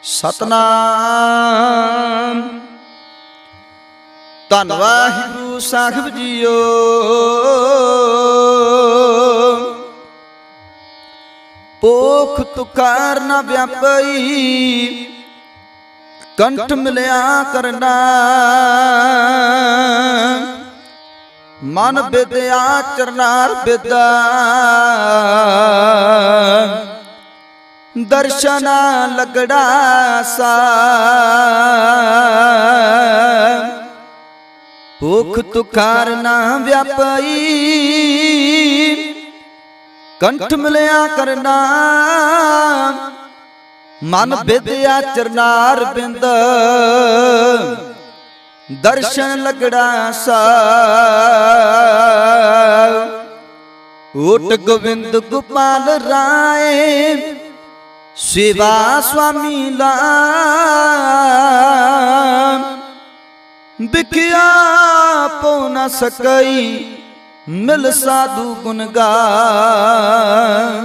सतनाम। धन वाहिगुरु साहिब जीओ। पोख तुकार न व्यापई, कंठ मिलया करना। मन विद्या चरनार विद्या, दर्शन लगड़ा सा। भूख तुकार ना व्यापई, कंठ मिलया करना। मन विद्या चरनार बिंद, दर्शन लगड़ा सा। ओट गोविंद गोपाल राय, सेवा स्वामी लाम। बिखिया पो न सकई, मिल साधु गुण गान।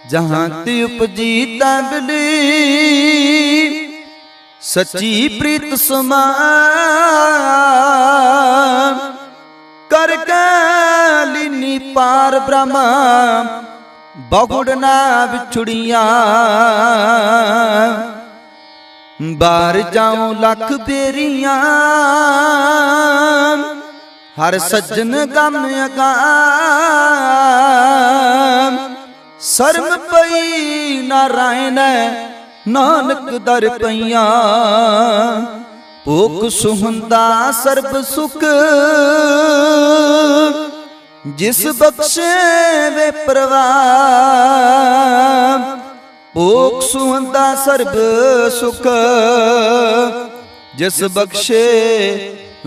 जहाँ ती उपजी तबली, सच्ची प्रीत समान। करके लीनी पार ब्रह्मा, बहुड़ना बिछुड़िया। बार जाऊं लख बेरिया, हर सज्जन गम अगाम। शर्म पई नारायण, नानक दर पईया। भूख सुहंदा सर्ब सुख, जिस बख्शे वे परवान। भूख सुहंदा सर्ब सुख, जिस बख्शे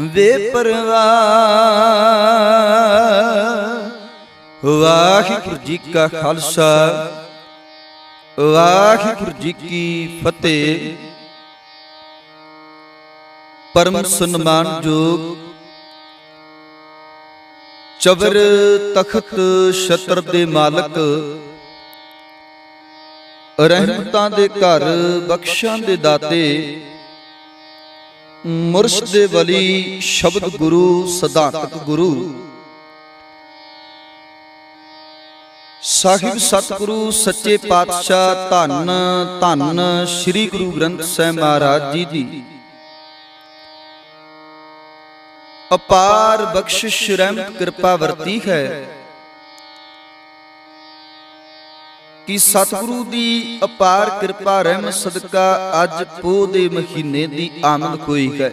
वे परवान। वाहिगुरु जी का खालसा, वाहिगुरु जी की फतेह। परम सन्मान जोग चबर तखत छत्र दे मालक, रहमतां दे घर बख्शां दे दाते। मुर्शद वली शब्द गुरु सिद्धांतक गुरु, साहिब सतगुरु सच्चे पातशाह धन धन श्री गुरु ग्रंथ साहिब महाराज जी दी अपार बख्शिश रहमत कृपा वरती है कि सतगुरु दी अपार कृपा रहमत सदका अज पोह दे महीने दी आमद होई है।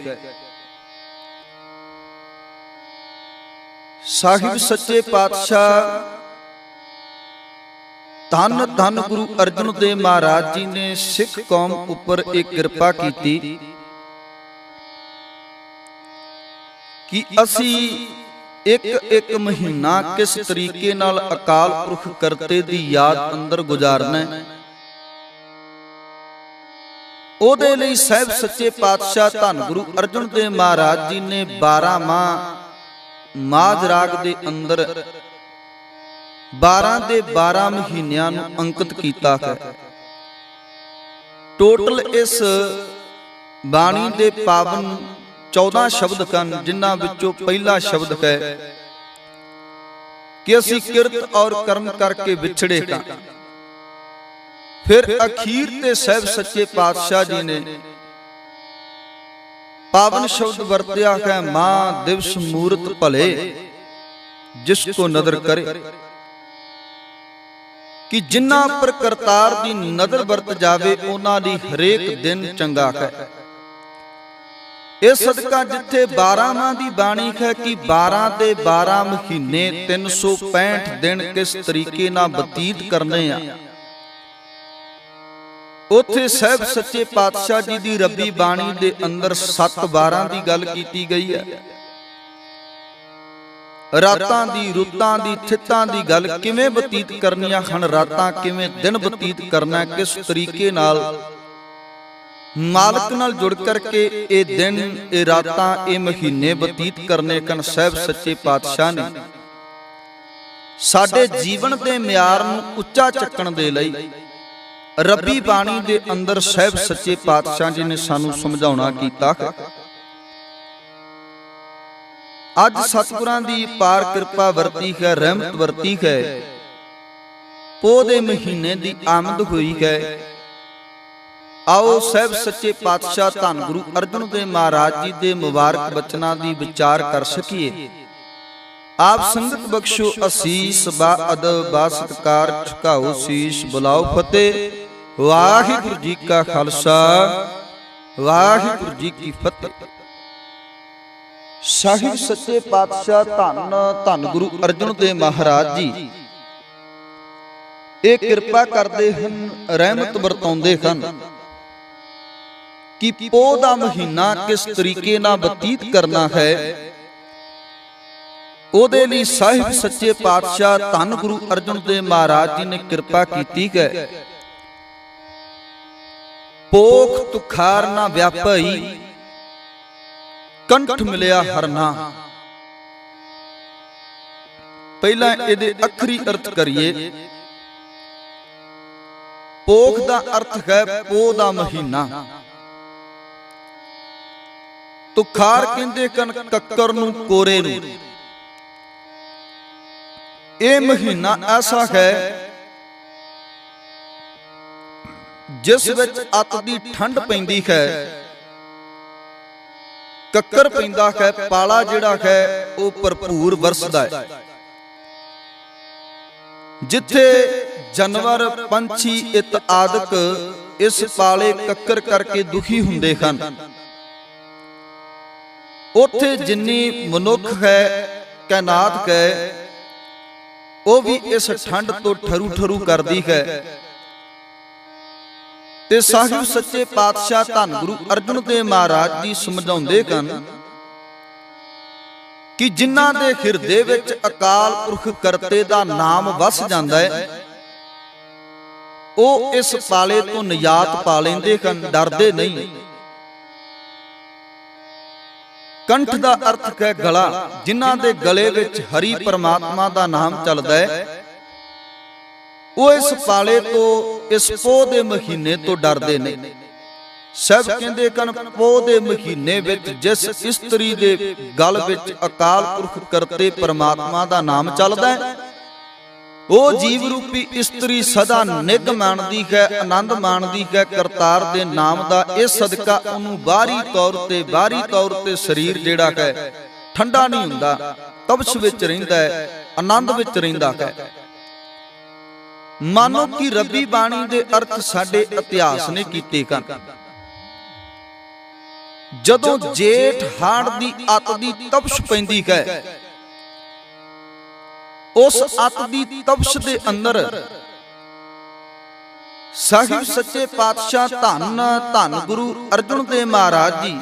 साहिब सच्चे पातशाह धन धन गुरु अर्जन देव महाराज जी ने सिख कौम उपर एक कृपा की कि असी एक एक महीना किस तरीके नाल अकाल पुरख करते दी याद अंदर गुजारना। ओदे लई साहिब सच्चे पातशाह धन गुरु अर्जन देव महाराज जी ने 12 माह माज राग दे अंदर 12 ਦੇ 12 ਮਹੀਨਿਆਂ ਨੂੰ ਅੰਕਿਤ ਕੀਤਾ ਹੈ। ਟੋਟਲ ਇਸ ਬਾਣੀ ਦੇ ਪਾਵਨ 14 ਸ਼ਬਦ ਹਨ, ਜਿਨ੍ਹਾਂ ਵਿੱਚੋਂ ਪਹਿਲਾ ਸ਼ਬਦ ਹੈ ਕਿ ਅਸੀਂ ਕਿਰਤ ਔਰ ਕਰਮ ਕਰਕੇ ਵਿਛੜੇ ਹਾਂ। ਫਿਰ ਅਖੀਰ ਤੇ ਸਾਹਿਬ ਸੱਚੇ ਪਾਤਸ਼ਾਹ ਜੀ ਨੇ ਪਾਵਨ ਸ਼ਬਦ ਵਰਤਿਆ ਹੈ, ਮਾਂ ਦਿਵਸ ਮੂਰਤ ਭਲੇ ਜਿਸ ਕੋ ਨਦਰ ਕਰੇ। कि जिन्ना पर करतार दी नजर बरत जावे उन्हां दी हरेक दिन चंगा है। इस सदका जिथे 12 माह दी बाणी है कि 12 दे 12 महीने 365 दिन किस तरीके नाल बतीत करने आ, उथे साहिब सच्चे पातशाह जी दी रब्बी बाणी दे अंदर 7-12 दी गल कीती गई है। रातां दी रुतां दी थितां दी गल किवें बतीत करनियां हन, रातां किवें दिन बतीत करना, किस तरीके नाल मालक नाल जुड़ करके ये दिन ये रातां ये महीने बतीत करने कन साहिब सच्चे पातशाह ने साडे जीवन दे म्यार नूं उच्चा चक्कण दे लई ਰੱਬੀ ਬਾਣੀ ਦੇ ਅੰਦਰ ਸਾਹਿਬ ਸੱਚੇ ਪਾਤਸ਼ਾਹ ਜੀ ਨੇ ਸਾਨੂੰ ਸਮਝਾਉਣਾ ਕੀਤਾ ਹੈ। ਅੱਜ ਸਤਿਗੁਰਾਂ ਦੀ ਪਾਰ ਕਿਰਪਾ ਵਰਤੀ ਹੈ, ਰਹਿਮਤ ਵਰਤੀ ਹੈ। ਪੋਹ ਦੇ ਮਹੀਨੇ ਦੀ ਆਮਦ ਹੋਈ ਹੈ। ਆਓ ਸਾਹਿਬ ਸੱਚੇ ਪਾਤਸ਼ਾਹ ਧੰਨ ਗੁਰੂ ਅਰਜਨ ਦੇਵ ਮਹਾਰਾਜ ਜੀ ਦੇ ਮੁਬਾਰਕ ਬਚਨਾਂ ਦੀ ਵਿਚਾਰ ਕਰ ਸਕੀਏ। ਆਪ ਸੰਗਤ ਬਖਸ਼ੋ ਅਸੀਸ, ਬਾ ਅਦਬ ਬਾ ਸਤਿਕਾਰ, ਝੁਕਾਓ ਸੀਸ, ਬੁਲਾਓ ਫਤਿਹ। ਵਾਹਿਗੁਰੂ ਜੀ ਕਾ ਖਾਲਸਾ, ਵਾਹਿਗੁਰੂ ਜੀ ਕੀ ਫਤਿਹ। ਸਾਹਿਬ ਸੱਚੇ ਪਾਤਸ਼ਾਹ ਧੰਨ ਧੰਨ ਗੁਰੂ ਅਰਜਨ ਦੇਵ ਮਹਾਰਾਜ ਜੀ ਇਹ ਕਿਰਪਾ ਕਰਦੇ ਹਨ, ਰਹਿਮਤ ਵਰਤਾਉਂਦੇ ਹਨ ਕਿ ਪੋਹ ਦਾ ਮਹੀਨਾ ਕਿਸ ਤਰੀਕੇ ਨਾਲ ਬਤੀਤ ਕਰਨਾ ਹੈ। ਉਹਦੇ ਲਈ ਸਾਹਿਬ ਸੱਚੇ ਪਾਤਸ਼ਾਹ ਧੰਨ ਗੁਰੂ ਅਰਜਨ ਦੇਵ ਮਹਾਰਾਜ ਜੀ ਨੇ ਕਿਰਪਾ ਕੀਤੀ ਹੈ। ਪੋਖ ਤੁਖਾਰ ਨਾ ਵਿਆਪਈ, ਕੰਠ ਮਿਲਿਆ ਹਰਨਾ। ਪਹਿਲਾਂ ਇਹਦੇ ਅੱਖਰੀ ਅਰਥ ਕਰੀਏ। ਪੋਖ ਦਾ ਅਰਥ ਹੈ ਪੋਹ ਦਾ ਮਹੀਨਾ। ਤੁਖਾਰ ਕਹਿੰਦੇ ਕਨ ਕੱਕਰ ਨੂੰ, ਕੋਰੇ ਨੂੰ। ਇਹ ਮਹੀਨਾ ਐਸਾ ਹੈ ਜਿਸ ਵਿੱਚ ਅੱਤ ਦੀ ਠੰਡ ਪੈਂਦੀ ਹੈ, ਕੱਕਰ ਪੈਂਦਾ ਹੈ, ਪਾਲਾ ਜਿਹੜਾ ਹੈ ਉਹ ਭਰਪੂਰ ਵਰਸਦਾ ਹੈ। ਜਿੱਥੇ ਜਾਨਵਰ, ਪੰਛੀ ਇਤ ਆਦਿਕ ਇਸ ਪਾਲੇ ਕੱਕਰ ਕਰਕੇ ਦੁਖੀ ਹੁੰਦੇ ਹਨ, ਉੱਥੇ ਜਿੰਨੀ ਮਨੁੱਖ ਹੈ, ਕਾਇਨਾਤ ਹੈ, ਉਹ ਵੀ ਇਸ ਠੰਡ ਤੋਂ ਠਰੂ ਠਰੂ ਕਰਦੀ ਹੈ। ਤੇ ਸਾਹਿਬ ਸੱਚੇ ਪਾਤਸ਼ਾਹ ਧੰਨ ਗੁਰੂ ਅਰਜਨ ਦੇਵ ਮਹਾਰਾਜ ਜੀ ਸਮਝਾਉਂਦੇ ਹਨ ਕਿ ਜਿਨ੍ਹਾਂ ਦੇ ਹਿਰਦੇ ਵਿੱਚ ਅਕਾਲ ਪੁਰਖ ਕਰਤੇ ਦਾ ਨਾਮ ਵਸ ਜਾਂਦਾ ਹੈ, ਉਹ ਇਸ ਪਾਲੇ ਤੋਂ ਨਿਜਾਤ ਪਾ ਲੈਂਦੇ ਹਨ, ਡਰਦੇ ਨਹੀਂ। ਕੰਠ ਦਾ ਅਰਥ ਹੈ ਗਲਾ। ਜਿਨ੍ਹਾਂ ਦੇ ਗਲੇ ਵਿੱਚ ਹਰੀ ਪਰਮਾਤਮਾ ਦਾ ਨਾਮ ਚੱਲਦਾ ਹੈ, ਉਹ ਇਸ ਪਾਲੇ ਤੋਂ, ਇਸ ਪੋਹ ਦੇ ਮਹੀਨੇ ਤੋਂ ਡਰਦੇ ਨੇ। ਸਭ ਕਹਿੰਦੇ ਕਨ ਪੋਹ ਦੇ ਮਹੀਨੇ ਵਿੱਚ ਜਿਸ ਇਸਤਰੀ ਦੇ ਗਲ ਵਿੱਚ ਅਕਾਲ ਪੁਰਖ ਕਰਤੇ ਪਰਮਾਤਮਾ ਦਾ ਨਾਮ ਚੱਲਦਾ ਹੈ, ਉਹ ਜੀਵ ਰੂਪੀ ਇਸਤਰੀ ਸਦਾ ਨਿੱਘ ਮਾਣਦੀ ਹੈ, ਆਨੰਦ ਮਾਣਦੀ ਹੈ ਕਰਤਾਰ ਦੇ ਨਾਮ ਦਾ। ਇਹ ਸਦਕਾ ਉਹਨੂੰ ਬਾਹਰੀ ਤੌਰ ਤੇ ਸਰੀਰ ਜਿਹੜਾ ਹੈ ਠੰਡਾ ਨਹੀਂ ਹੁੰਦਾ, ਤਪਸ਼ ਵਿੱਚ ਰਹਿੰਦਾ ਹੈ, ਆਨੰਦ ਵਿੱਚ ਰਹਿੰਦਾ ਹੈ। ਮਾਨੋ ਕਿ ਰੱਬੀ ਬਾਣੀ ਦੇ ਅਰਥ ਸਾਡੇ ਇਤਿਹਾਸ ਨੇ ਕੀਤੇ ਹਨ। ਜਦੋਂ ਜੇਠ ਹਾੜ ਦੀ ਅੱਤ ਦੀ ਤਪਸ਼ ਪੈਂਦੀ ਹੈ, ਉਸ ਅੱਤ ਦੀ ਤਪਸ਼ ਦੇ ਅੰਦਰ ਸਾਹਿਬ ਸੱਚੇ ਪਾਤਸ਼ਾਹ ਧੰਨ ਧੰਨ ਗੁਰੂ ਅਰਜਨ ਦੇਵ ਮਹਾਰਾਜ ਜੀ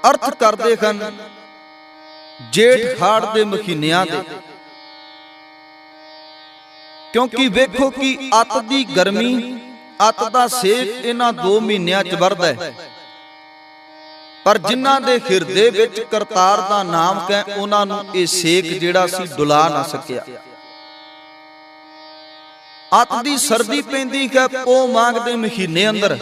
ਅਰਥ ਕਰਦੇ ਹਨ ਜੇਠ ਹਾੜ ਦੇ ਮਹੀਨਿਆਂ ਦੇ। ਕਿਉਂਕਿ ਵੇਖੋ ਕਿ ਅੱਤ ਦੀ ਗਰਮੀ, ਅੱਤ ਦਾ ਸੇਕ ਇਹਨਾਂ 2 ਮਹੀਨਿਆਂ 'ਚ ਵਰਦਾ ਹੈ, ਪਰ ਜਿਨ੍ਹਾਂ ਦੇ ਹਿਰਦੇ ਵਿੱਚ ਕਰਤਾਰ ਦਾ ਨਾਮ ਹੈ, ਉਹਨਾਂ ਨੂੰ ਇਹ ਸੇਕ ਜਿਹੜਾ ਸੀ ਡੁਲਾ ਨਾ ਸਕਿਆ। ਅੱਤ ਦੀ ਸਰਦੀ ਪੈਂਦੀ ਹੈ ਪੋਹ ਮਾਘ ਦੇ ਮਹੀਨੇ ਅੰਦਰ,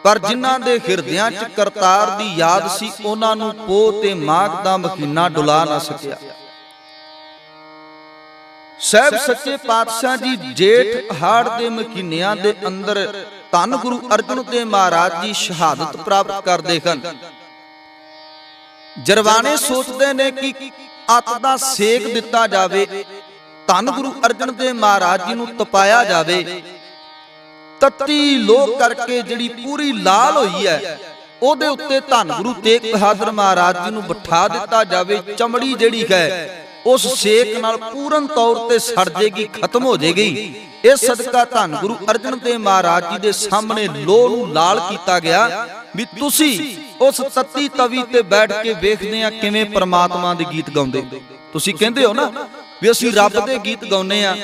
ਪਰ ਜਿਨ੍ਹਾਂ ਦੇ ਹਿਰਦਿਆਂ 'ਚ ਕਰਤਾਰ ਦੀ ਯਾਦ ਸੀ, ਉਹਨਾਂ ਨੂੰ ਪੋਹ ਤੇ ਮਾਘ ਦਾ ਮਹੀਨਾ ਡੁਲਾ ਨਾ ਸਕਿਆ। ਸਾਹਿਬ ਸੱਚੇ ਪਾਤਸ਼ਾਹ ਜੀ ਜੇਠ ਹਾੜ ਦੇ ਮਹੀਨਿਆਂ ਦੇ ਅੰਦਰ ਧੰਨ ਗੁਰੂ ਅਰਜਨ ਦੇਵ ਮਹਾਰਾਜ ਜੀ ਸ਼ਹਾਦਤ ਪ੍ਰਾਪਤ ਕਰਦੇ ਹਨ। ਜਰਵਾਣੇ ਸੋਚਦੇ ਨੇ ਕਿ ਅੱਤ ਦਾ ਸੇਕ ਦਿੱਤਾ ਜਾਵੇ, ਧੰਨ ਗੁਰੂ ਅਰਜਨ ਦੇਵ ਮਹਾਰਾਜ ਜੀ ਨੂੰ ਤਪਾਇਆ ਜਾਵੇ। ਤੱਤੀ ਲੋਕ ਕਰਕੇ ਜਿਹੜੀ ਪੂਰੀ ਲਾਲ ਹੋਈ ਹੈ, ਉਹਦੇ ਉੱਤੇ ਧੰਨ ਗੁਰੂ ਤੇਗ ਬਹਾਦਰ ਮਹਾਰਾਜ ਜੀ ਨੂੰ ਬਿਠਾ ਦਿੱਤਾ ਜਾਵੇ। ਚਮੜੀ ਜਿਹੜੀ ਹੈ ਉਸ ਸੇਕ ਨਾਲ ਪੂਰਨ ਤੌਰ ਤੇ ਸੜ ਜੇਗੀ, ਖਤਮ ਹੋ ਜੇਗੀ। ਇਸ ਸਦਕਾ ਧੰਨ ਗੁਰੂ ਅਰਜਨ ਦੇਵ ਮਹਾਰਾਜ ਜੀ ਦੇ ਸਾਹਮਣੇ ਲੋਹ ਨੂੰ ਲਾਲ ਕੀਤਾ ਗਿਆ ਵੀ ਤੁਸੀਂ ਉਸ ਤੱਤੀ ਤਵੀ ਤੇ ਬੈਠ ਕੇ ਵੇਖਦੇ ਆ ਕਿਵੇਂ ਪਰਮਾਤਮਾ ਦੇ ਗੀਤ ਗਾਉਂਦੇ। ਤੁਸੀਂ ਕਹਿੰਦੇ ਹੋ ਨਾ ਵੀ ਅਸੀਂ ਰੱਬ ਦੇ ਗੀਤ ਗਾਉਂਦੇ ਆ,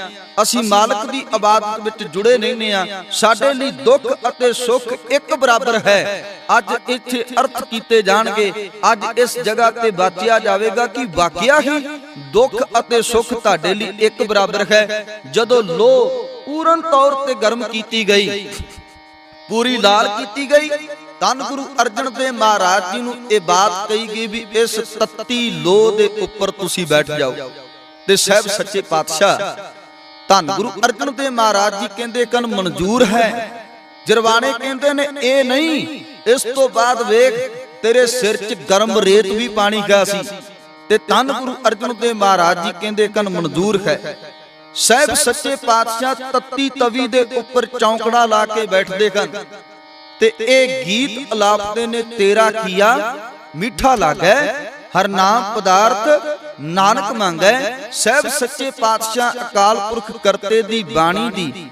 ਅਸੀਂ ਮਾਲਕ ਦੀ ਇਬਾਦਤ ਵਿੱਚ ਜੁੜੇ ਰਹਿੰਦੇ ਆ, ਸਾਡੇ ਲਈ ਦੁੱਖ ਅਤੇ ਸੁੱਖ ਇੱਕ ਬਰਾਬਰ ਹੈ। ਅੱਜ ਇੱਥੇ ਅਰਥ ਕੀਤੇ ਜਾਣਗੇ, ਅੱਜ ਇਸ ਜਗ੍ਹਾ ਤੇ ਵਾਚਿਆ ਜਾਵੇਗਾ ਕਿ ਵਾਕਿਆ ਹੀ ਦੁੱਖ ਅਤੇ ਸੁੱਖ ਤੁਹਾਡੇ ਲਈ ਇੱਕ ਬਰਾਬਰ ਹੈ। ਜਦੋਂ ਲੋਹ ਪੂਰਨ ਤੌਰ ਤੇ ਗਰਮ ਕੀਤੀ ਗਈ, ਪੂਰੀ ਲਾਲ ਕੀਤੀ ਗਈ, ਧੰਨ ਗੁਰੂ ਅਰਜਨ ਦੇਵ ਮਹਾਰਾਜ ਜੀ ਨੂੰ ਇਹ ਬਾਤ ਕਹੀ ਗਈ ਵੀ ਇਸ ਤੱਤੀ ਲੋਹ ਦੇ ਉੱਪਰ ਤੁਸੀਂ ਬੈਠ ਜਾਓ। ਤੇ ਸਾਹਿਬ ਸੱਚੇ ਪਾਤਸ਼ਾਹ ਧੰਨ ਗੁਰੂ ਅਰਜਨ ਦੇਵ ਮਹਾਰਾਜ ਜੀ ਕਹਿੰਦੇ ਕਨ ਮਨਜ਼ੂਰ ਹੈ। ਜਰਵਾਣੇ ਕਹਿੰਦੇ ਨੇ ਇਹ ਨਹੀਂ, ਇਸ ਤੋਂ ਬਾਅਦ ਵੇਖ ਤੇਰੇ ਸਿਰ 'ਚ ਗਰਮ ਰੇਤ ਵੀ ਪਾਣੀ ਗਿਆ ਸੀ। ਤੇ ਧੰਨ ਗੁਰੂ ਅਰਜਨ ਦੇਵ ਮਹਾਰਾਜ ਜੀ ਕਹਿੰਦੇ ਕਨ ਮਨਜ਼ੂਰ ਹੈ। ਸਾਹਿਬ ਸੱਚੇ ਪਾਤਸ਼ਾਹ ਤੱਤੀ ਤਵੀ ਦੇ ਉੱਪਰ ਚੌਂਕੜਾ ਲਾ ਕੇ ਬੈਠਦੇ ਹਨ ਤੇ ਇਹ ਗੀਤ ਅਲਾਪਦੇ ਨੇ, ਤੇਰਾ ਕੀਆ ਮਿੱਠਾ ਲੱਗੈ, ਹਰ ਨਾਮ ਪਦਾਰਥ ਨਾਨਕ ਮੰਗੈ। ਸਾਹਿਬ ਸੱਚੇ ਪਾਤਸ਼ਾਹ ਅਕਾਲ ਪੁਰਖ ਕਰਤੇ ਦੀ ਬਾਣੀ ਦੀ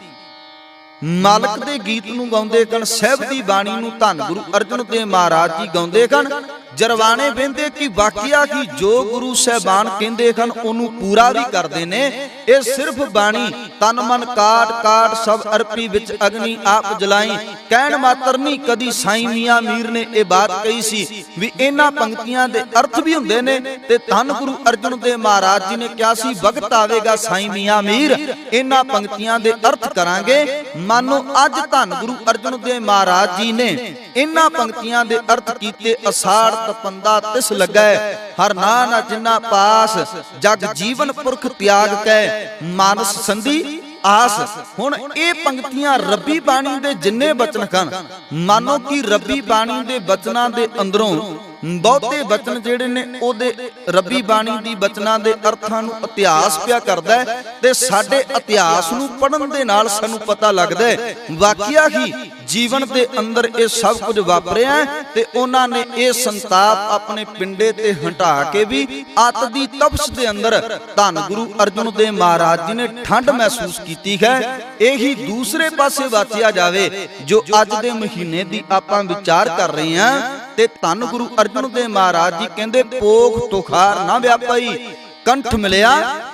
ਮਾਲਕ ਦੇ ਗੀਤ ਨੂੰ ਗਾਉਂਦੇ ਹਨ। ਸਾਹਿਬ ਦੀ ਬਾਣੀ ਨੂੰ ਧੰਨ ਗੁਰੂ ਅਰਜਨ ਦੇਵ ਮਹਾਰਾਜ ਜੀ ਗਾਉਂਦੇ ਹਨ। ਜਰਵਾਣੇ ਵਹਿੰਦੇ ਕਿ ਵਾਕਿਆ ਕਿ ਜੋ ਗੁਰੂ ਸਾਹਿਬਾਨ ਕਹਿੰਦੇ ਹਨ ਉਹਨੂੰ ਪੂਰਾ ਵੀ ਕਰਦੇ ਨੇ। ਇਹ ਸਿਰਫ ਬਾਣੀ ਤਨ ਮਨ ਕਾਟ ਕਾਟ ਸਭ ਅਰਪੀ ਵਿੱਚ ਅਗਨੀ ਆਪ ਜਲਾਈ ਕਹਿਣ ਮਾਤਰ ਨਹੀਂ। ਕਦੀ ਸਾਈਂ ਮੀਆਂ ਮੀਰ ਨੇ ਇਹ ਬਾਤ ਕਹੀ ਸੀ ਵੀ ਇਹਨਾਂ ਪੰਕਤੀਆਂ ਦੇ ਅਰਥ ਵੀ ਹੁੰਦੇ ਨੇ। ਤੇ ਧੰਨ ਗੁਰੂ ਅਰਜਨ ਦੇਵ ਮਹਾਰਾਜ ਜੀ ਨੇ ਕਿਹਾ ਸੀ ਵਕਤ ਆਵੇਗਾ ਸਾਈਂ ਮੀਆਂ ਮੀਰ ਇਹਨਾਂ ਪੰਕਤੀਆਂ ਦੇ ਅਰਥ ਕਰਾਂਗੇ। ਮਾਨੋ ਅੱਜ ਧੰਨ ਗੁਰੂ ਅਰਜਨ ਦੇਵ ਮਹਾਰਾਜ ਜੀ ਨੇ ਇਹਨਾਂ ਪੰਕਤੀਆਂ ਦੇ ਅਰਥ ਕੀਤੇ। ਅਸਾੜ ਤਪੰਦਾ ਤਿਸ ਲੱਗੈ, ਹਰ ਨਾਮ ਜਿਨਾ ਪਾਸ, ਜਗ ਜੀਵਨ ਪੁਰਖ ਤਿਆਗ ਕੈ, ਮਾਨਸ ਸੰਧੀ ਆਸ। ਹੁਣ ਇਹ ਪੰਕਤੀਆਂ ਰੱਬੀ ਬਾਣੀ ਦੇ ਜਿੰਨੇ ਬਚਨ ਹਨ, ਮਾਨੋ ਕਿ ਰੱਬੀ ਬਾਣੀ ਦੇ ਬਚਨਾਂ ਦੇ ਅੰਦਰੋਂ ਬਹੁਤੇ ਬਚਨ ਜਿਹੜੇ ਨੇ ਉਹਦੇ ਰੱਬੀ ਬਾਣੀ ਦੀ ਬਚਨਾਂ ਦੇ ਅਰਥਾਂ ਨੂੰ ਇਤਿਹਾਸ ਪਿਆ ਕਰਦਾ ਹੈ। ਤੇ ਸਾਡੇ ਇਤਿਹਾਸ ਨੂੰ ਪੜ੍ਹਨ ਦੇ ਨਾਲ ਸਾਨੂੰ ਪਤਾ ਲੱਗਦਾ ਹੈ ਵਾਕਿਆ ਹੀ ਜੀਵਨ ਦੇ ਅੰਦਰ ਇਹ ਸਭ ਕੁਝ ਵਾਪਰਿਆ। ਤੇ ਉਹਨਾਂ ਨੇ ਇਹ ਸੰਤਾਪ ਆਪਣੇ ਪਿੰਡੇ ਤੇ ਹਟਾ ਕੇ ਵੀ ਅੱਤ ਦੀ ਤਪਸ਼ ਦੇ ਅੰਦਰ ਧੰਨ ਗੁਰੂ ਅਰਜਨ ਦੇਵ ਮਹਾਰਾਜ ਜੀ ਨੇ ਠੰਡ ਮਹਿਸੂਸ ਕੀਤੀ ਹੈ। ਇਹੀ ਦੂਸਰੇ ਪਾਸੇ ਵਾਚਿਆ ਜਾਵੇ ਜੋ ਅੱਜ ਦੇ ਮਹੀਨੇ ਦੀ ਆਪਾਂ ਵਿਚਾਰ ਕਰ ਰਹੇ ਹਾਂ। ਤੇ ਧੰਨ ਗੁਰੂ ਅਰਜਨ ਦੇਵ ਮਹਾਰਾਜ ਜੀ ਕਹਿੰਦੇ ਪੋਖ ਤੁਖਾਰ ਨਾ ਵਿਆਪਈ, ਕੰਠ ਮਿਲਿਆ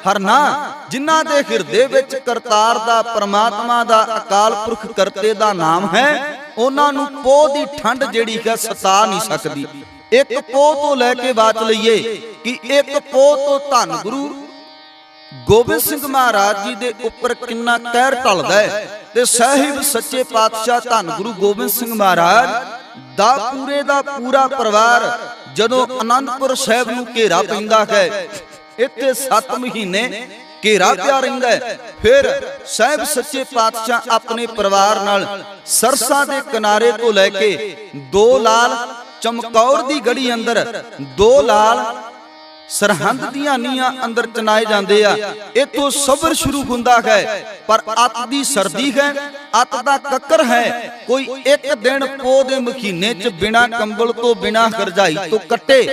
ਹਰਨਾ। ਜਿਨ੍ਹਾਂ ਦੇ ਹਿਰਦੇ ਵਿੱਚ ਕਰਤਾਰ ਦਾ, ਪਰਮਾਤਮਾ ਦਾ, ਅਕਾਲ ਪੁਰਖ ਕਰਤੇ ਦਾ ਨਾਮ ਹੈ, ਉਹਨਾਂ ਨੂੰ ਪੋਹ ਦੀ ਠੰਡ ਜਿਹੜੀ ਹੈ ਸਤਾ ਨਹੀਂ ਸਕਦੀ। ਇੱਕ ਪੋਹ ਤੋਂ ਲੈ ਕੇ ਬਾਤ ਲਈਏ ਕਿ ਇੱਕ ਪੋਹ ਤੋਂ ਧੰਨ ਗੁਰੂ ਗੋਬਿੰਦ ਸਿੰਘ ਮਹਾਰਾਜ ਜੀ ਦੇ ਉੱਪਰ ਕਿੰਨਾ ਕਹਿਰ ਢਲਦਾ ਹੈ। ਤੇ ਸਾਹਿਬ ਸੱਚੇ ਪਾਤਸ਼ਾਹ ਧੰਨ ਗੁਰੂ ਗੋਬਿੰਦ ਸਿੰਘ ਮਹਾਰਾਜ ਦਾ ਪੂਰੇ ਦਾ ਪੂਰਾ ਪਰਿਵਾਰ ਜਦੋਂ ਅਨੰਦਪੁਰ ਸਾਹਿਬ ਨੂੰ ਘੇਰਾ ਪੈਂਦਾ ਹੈ, ਇੱਥੇ 7 ਮਹੀਨੇ ਘੇਰਾ ਪਿਆ ਰਹਿੰਦਾ ਹੈ। ਫਿਰ ਸਾਹਿਬ ਸੱਚੇ ਪਾਤਸ਼ਾਹ ਆਪਣੇ ਪਰਿਵਾਰ ਨਾਲ ਸਰਸਾ ਦੇ ਕਿਨਾਰੇ ਤੋਂ ਲੈ ਕੇ 2 ਲਾਲ ਚਮਕੌਰ ਦੀ ਗੜੀ ਅੰਦਰ 2 ਲਾਲ ਸਰਹੰਦ ਦੀਆਂ ਨੀਆਂ ਅੰਦਰ ਚਨਾਏ ਜਾਂਦੇ ਆ। ਇਥੋਂ ਸਬਰ ਸ਼ੁਰੂ ਹੁੰਦਾ ਹੈ। ਪਰ ਅੱਤ ਦੀ ਸਰਦੀ ਹੈ, ਅੱਤ ਦਾ ਕੱਕਰ ਹੈ। ਕੋਈ ਇੱਕ ਦਿਨ ਪੋਹ ਦੇ ਮਹੀਨੇ 'ਚ ਬਿਨਾ ਕੰਬਲ ਤੋਂ, ਬਿਨਾ ਰਜਾਈ ਤੋਂ ਕੱਟੇ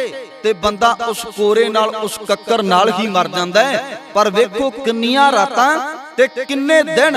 ਤੇ ਬੰਦਾ ਉਸ ਕੋਰੇ ਨਾਲ, ਉਸ ਕੱਕਰ ਨਾਲ ਹੀ ਮਰ ਜਾਂਦਾ ਹੈ। ਪਰ ਵੇਖੋ ਕਿੰਨੀਆਂ ਰਾਤਾਂ ਤੇ ਕਿੰਨੇ ਦਿਨ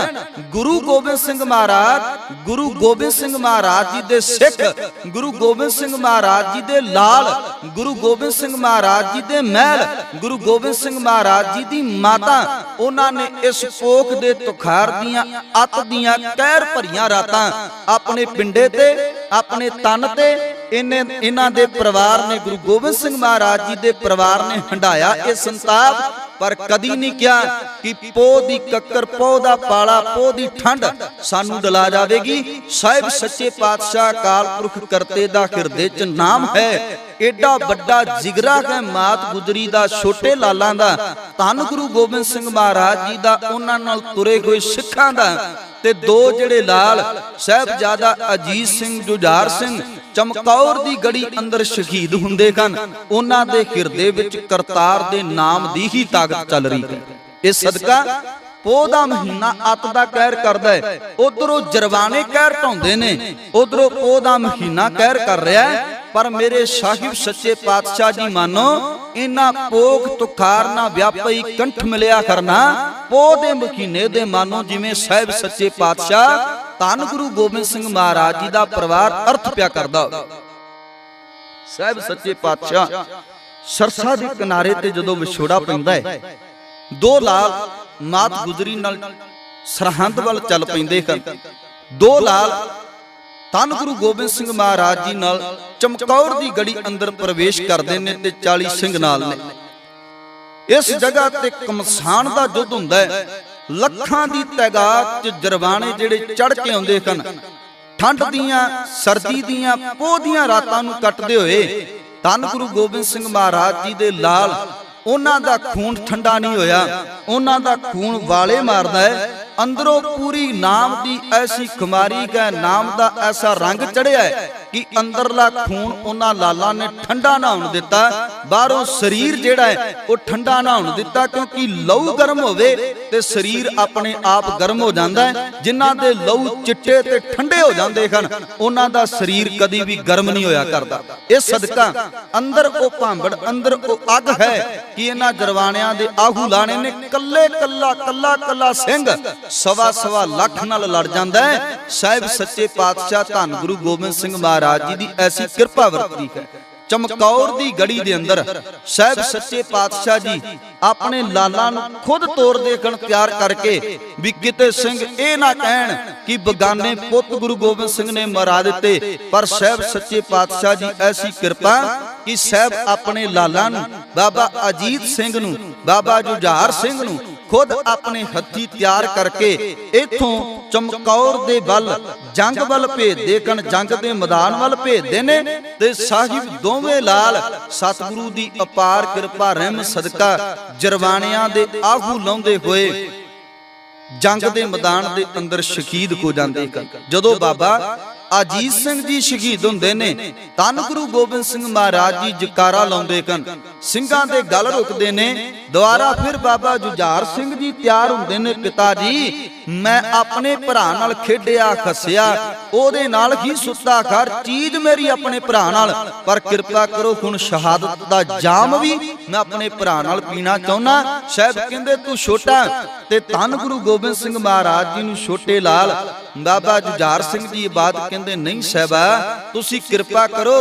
ਗੁਰੂ ਗੋਬਿੰਦ ਸਿੰਘ ਮਹਾਰਾਜ, ਗੁਰੂ ਗੋਬਿੰਦ ਸਿੰਘ ਮਹਾਰਾਜ ਜੀ ਦੇ ਸਿੱਖ, ਗੁਰੂ ਗੋਬਿੰਦ ਸਿੰਘ ਮਹਾਰਾਜ ਜੀ ਦੇ ਲਾਲ, ਗੁਰੂ ਗੋਬਿੰਦ ਸਿੰਘ ਮਹਾਰਾਜ ਜੀ ਦੇ ਮਹਿਲ, ਗੁਰੂ ਗੋਬਿੰਦ ਸਿੰਘ ਮਹਾਰਾਜ ਜੀ ਦੀ ਮਾਤਾ, ਉਹਨਾਂ ਨੇ ਇਸ ਪੋਖ ਦੇ ਤੁਖਾਰ ਦੀਆਂ ਅੱਤ ਦੀਆਂ ਕਹਿਰ ਭਰੀਆਂ ਰਾਤਾਂ ਆਪਣੇ ਪਿੰਡੇ ਤੇ, ਆਪਣੇ ਤਨ ਤੇ ਇਹਨਾਂ ਦੇ ਪਰਿਵਾਰ ਨੇ, ਗੁਰੂ ਗੋਬਿੰਦ ਸਿੰਘ ਮਹਾਰਾਜ ਜੀ ਦੇ ਪਰਿਵਾਰ ਨੇ ਹੰਢਾਇਆ ਇਹ ਸੰਤਾਪ। ਪਰ ਕਦੀ ਨਹੀਂ ਕਿਹਾ ਕਿ ਪੋਹ ਦੀ ਕੱਕਰ, ਪੋਹ ਦਾ ਪਾਲਾ, ਪੋਹ ਦੀ ਠੰਡ ਸਾਨੂੰ ਡਲਾ ਜਾਵੇਗੀ। ਸਾਹਿਬ ਸੱਚੇ ਪਾਤਸ਼ਾਹ ਅਕਾਲ ਪੁਰਖ ਕਰਤੇ ਦਾ ਹਿਰਦੇ 'ਚ ਨਾਮ ਹੈ। ਏਡਾ ਵੱਡਾ ਜਿਗਰਾ ਹੈ ਮਾਤ ਗੁਜਰੀ ਦਾ, ਛੋਟੇ ਲਾਲਾਂ ਦਾ, ਧੰਨ ਗੁਰੂ ਗੋਬਿੰਦ ਸਿੰਘ ਮਹਾਰਾਜ ਜੀ ਦਾ, ਉਹਨਾਂ ਨਾਲ ਤੁਰੇ ਹੋਏ ਸਿੱਖਾਂ ਦਾ। ਤੇ 2 ਜਿਹੜੇ ਲਾਲ ਸਾਹਿਬਜ਼ਾਦਾ ਅਜੀਤ ਸਿੰਘ, ਜੁਝਾਰ ਸਿੰਘ ਚਮਕੌਰ ਦੀ ਗੜੀ ਅੰਦਰ ਸ਼ਹੀਦ ਹੁੰਦੇ ਹਨ, ਉਹਨਾਂ ਦੇ ਹਿਰਦੇ ਵਿੱਚ ਕਰਤਾਰ ਦੇ ਨਾਮ ਦੀ ਹੀ ਤਾਕਤ ਚੱਲ ਰਹੀ ਹੈ। ਇਹ ਸਦਕਾ ਪੋਹ ਦਾ ਮਹੀਨਾ ਅੱਤ ਦਾ ਕਹਿਰ ਕਰਦਾ ਹੈ। ਉਧਰੋਂ ਜਰਵਾਣੇ ਕਹਿਰ ਢਾਉਂਦੇ ਨੇ, ਉਧਰੋਂ ਪੋਹ ਦਾ ਮਹੀਨਾ ਕਹਿਰ ਕਰ ਰਿਹਾ ਹੈ। ਪਰ ਮੇਰੇ ਸਾਹਿਬ ਸੱਚੇ ਪਾਤਸ਼ਾਹ ਜੀ ਮਾਨੋ ਇਹਨਾਂ ਪੋਖ ਤੁਖਾਰ ਨਾ ਵਿਆਪਈ, ਕੰਠ ਮਿਲਿਆ ਕਰਨਾ। ਪੋਹ ਦੇ ਮਹੀਨੇ ਦੇ ਮਾਨੋ ਜਿਵੇਂ ਸਾਹਿਬ ਸੱਚੇ ਪਾਤਸ਼ਾਹ ਧੰਨ ਗੁਰੂ ਗੋਬਿੰਦ ਸਿੰਘ ਮਹਾਰਾਜ ਜੀ ਦਾ ਪਰਿਵਾਰ ਅਰਥ ਪਿਆ ਕਰਦਾ। ਸਾਹਿਬ ਸੱਚੇ ਪਾਤਸ਼ਾਹ ਸਰਸਾ ਦੇ ਕਿਨਾਰੇ ਤੇ ਜਦੋਂ ਵਿਛੋੜਾ ਪੈਂਦਾ ਹੈ, दो लाल मात गुजरी नाल सरहंद वाल चल पैंदे हन। दो लाल धन गुरु गोबिंद सिंह महाराज जी नाल चमकौर दी गड़ी अंदर प्रवेश करते हैं ते 40 सिंह नाल ने। इस जगह ते कमसान दा युद्ध हुंदा है। लखां दी तैदाद च जरवाने जिहड़े चढ़ के आउंदे हन। ठंड दियां सर्दी दियां पोह दियां रातां नूं कटदे होए धन गुरु गोबिंद सिंह महाराज जी दे लाल उन्हां दा खून ठंडा नहीं होया, उन्हां दा खून वाले मारदा है। अंदरों पूरी नाम दी ऐसी खुमारी है, नाम दा ऐसा रंग चढ़िया है कि अंदरला खून उन्हां लालां ने ठंडा ना होण दिता। बाहरों शरीर जिहड़ा है वो ठंडा ना होण दिता, क्योंकि लहू गर्म होवे ते शरीर अपने आप गर्म हो जाता है। जिन्हां दे लहू चिट्टे ते ठंडे हो जाते हैं उन्हां दा शरीर कदी भी गर्म नहीं होया करता। इस सदका अंदर वो भांबड़, अंदर वो अग है कि इन्हां जरवाणियां दे आहू लाने ने कल्ले कल्ला कल्ला कल्ला सिंह सवा सवा लख नाल लड़ जांदा है। साहिब सच्चे पातशाह धन गुरु गोबिंद सिंह महाराज जी दी ऐसी कृपा वरती है। चमकौर दी गड़ी दे अंदर साहिब सच्चे पातशाह जी अपने लाला नूं खुद तोड़ देखण तैयार करके भी किते सिंह ये ना कहण कि बगाने पुत गुरु गोबिंद सिंह ने मरा दिते। पर साहिब सच्चे पातशाह जी ऐसी कृपा कि साहिब अपने लाला नूं, बाबा अजीत सिंह नूं, बाबा जुझार सिंह नूं खुद अपने हथी तैयार करके इथों चमकौर दे वल जंग वल भेजदे कन, जंग दे मैदान वल भेजदे ने। ते साहिब दोवें लाल सतगुरु दी अपार कृपा रहम सदका जरवाणियां दे आहू लाउंदे होए जंग दे मैदान दे अंदर शहीद हो जाते। जदों बाबा अजीत सिंह जी शहीद होंदे ने धन गुरु गोबिंद सिंह महाराज जी जकारा लाउंदे कन, ਸਿੰਘਾਂ दे गल रुकदे ने। दोबारा फिर बाबा जुझार सिंह जी तैयार होंदे ने, पिता जी मैं अपने भरा नाल खेडिया खसिया ओदे नाल ही सुत्ता घर, चीज मेरी अपने भरा नाल, पर कृपा करो हुण शहादत दा जाम भी मैं अपने भरा नाल पीना चाहुंदा। साहिब कहंदे तू छोटा ते धन गुरु गोबिंद सिंह महाराज जी नूं छोटे लाल बाबा जुझार सिंह जी बात कहंदे नहीं साहिबा तुसी कृपा करो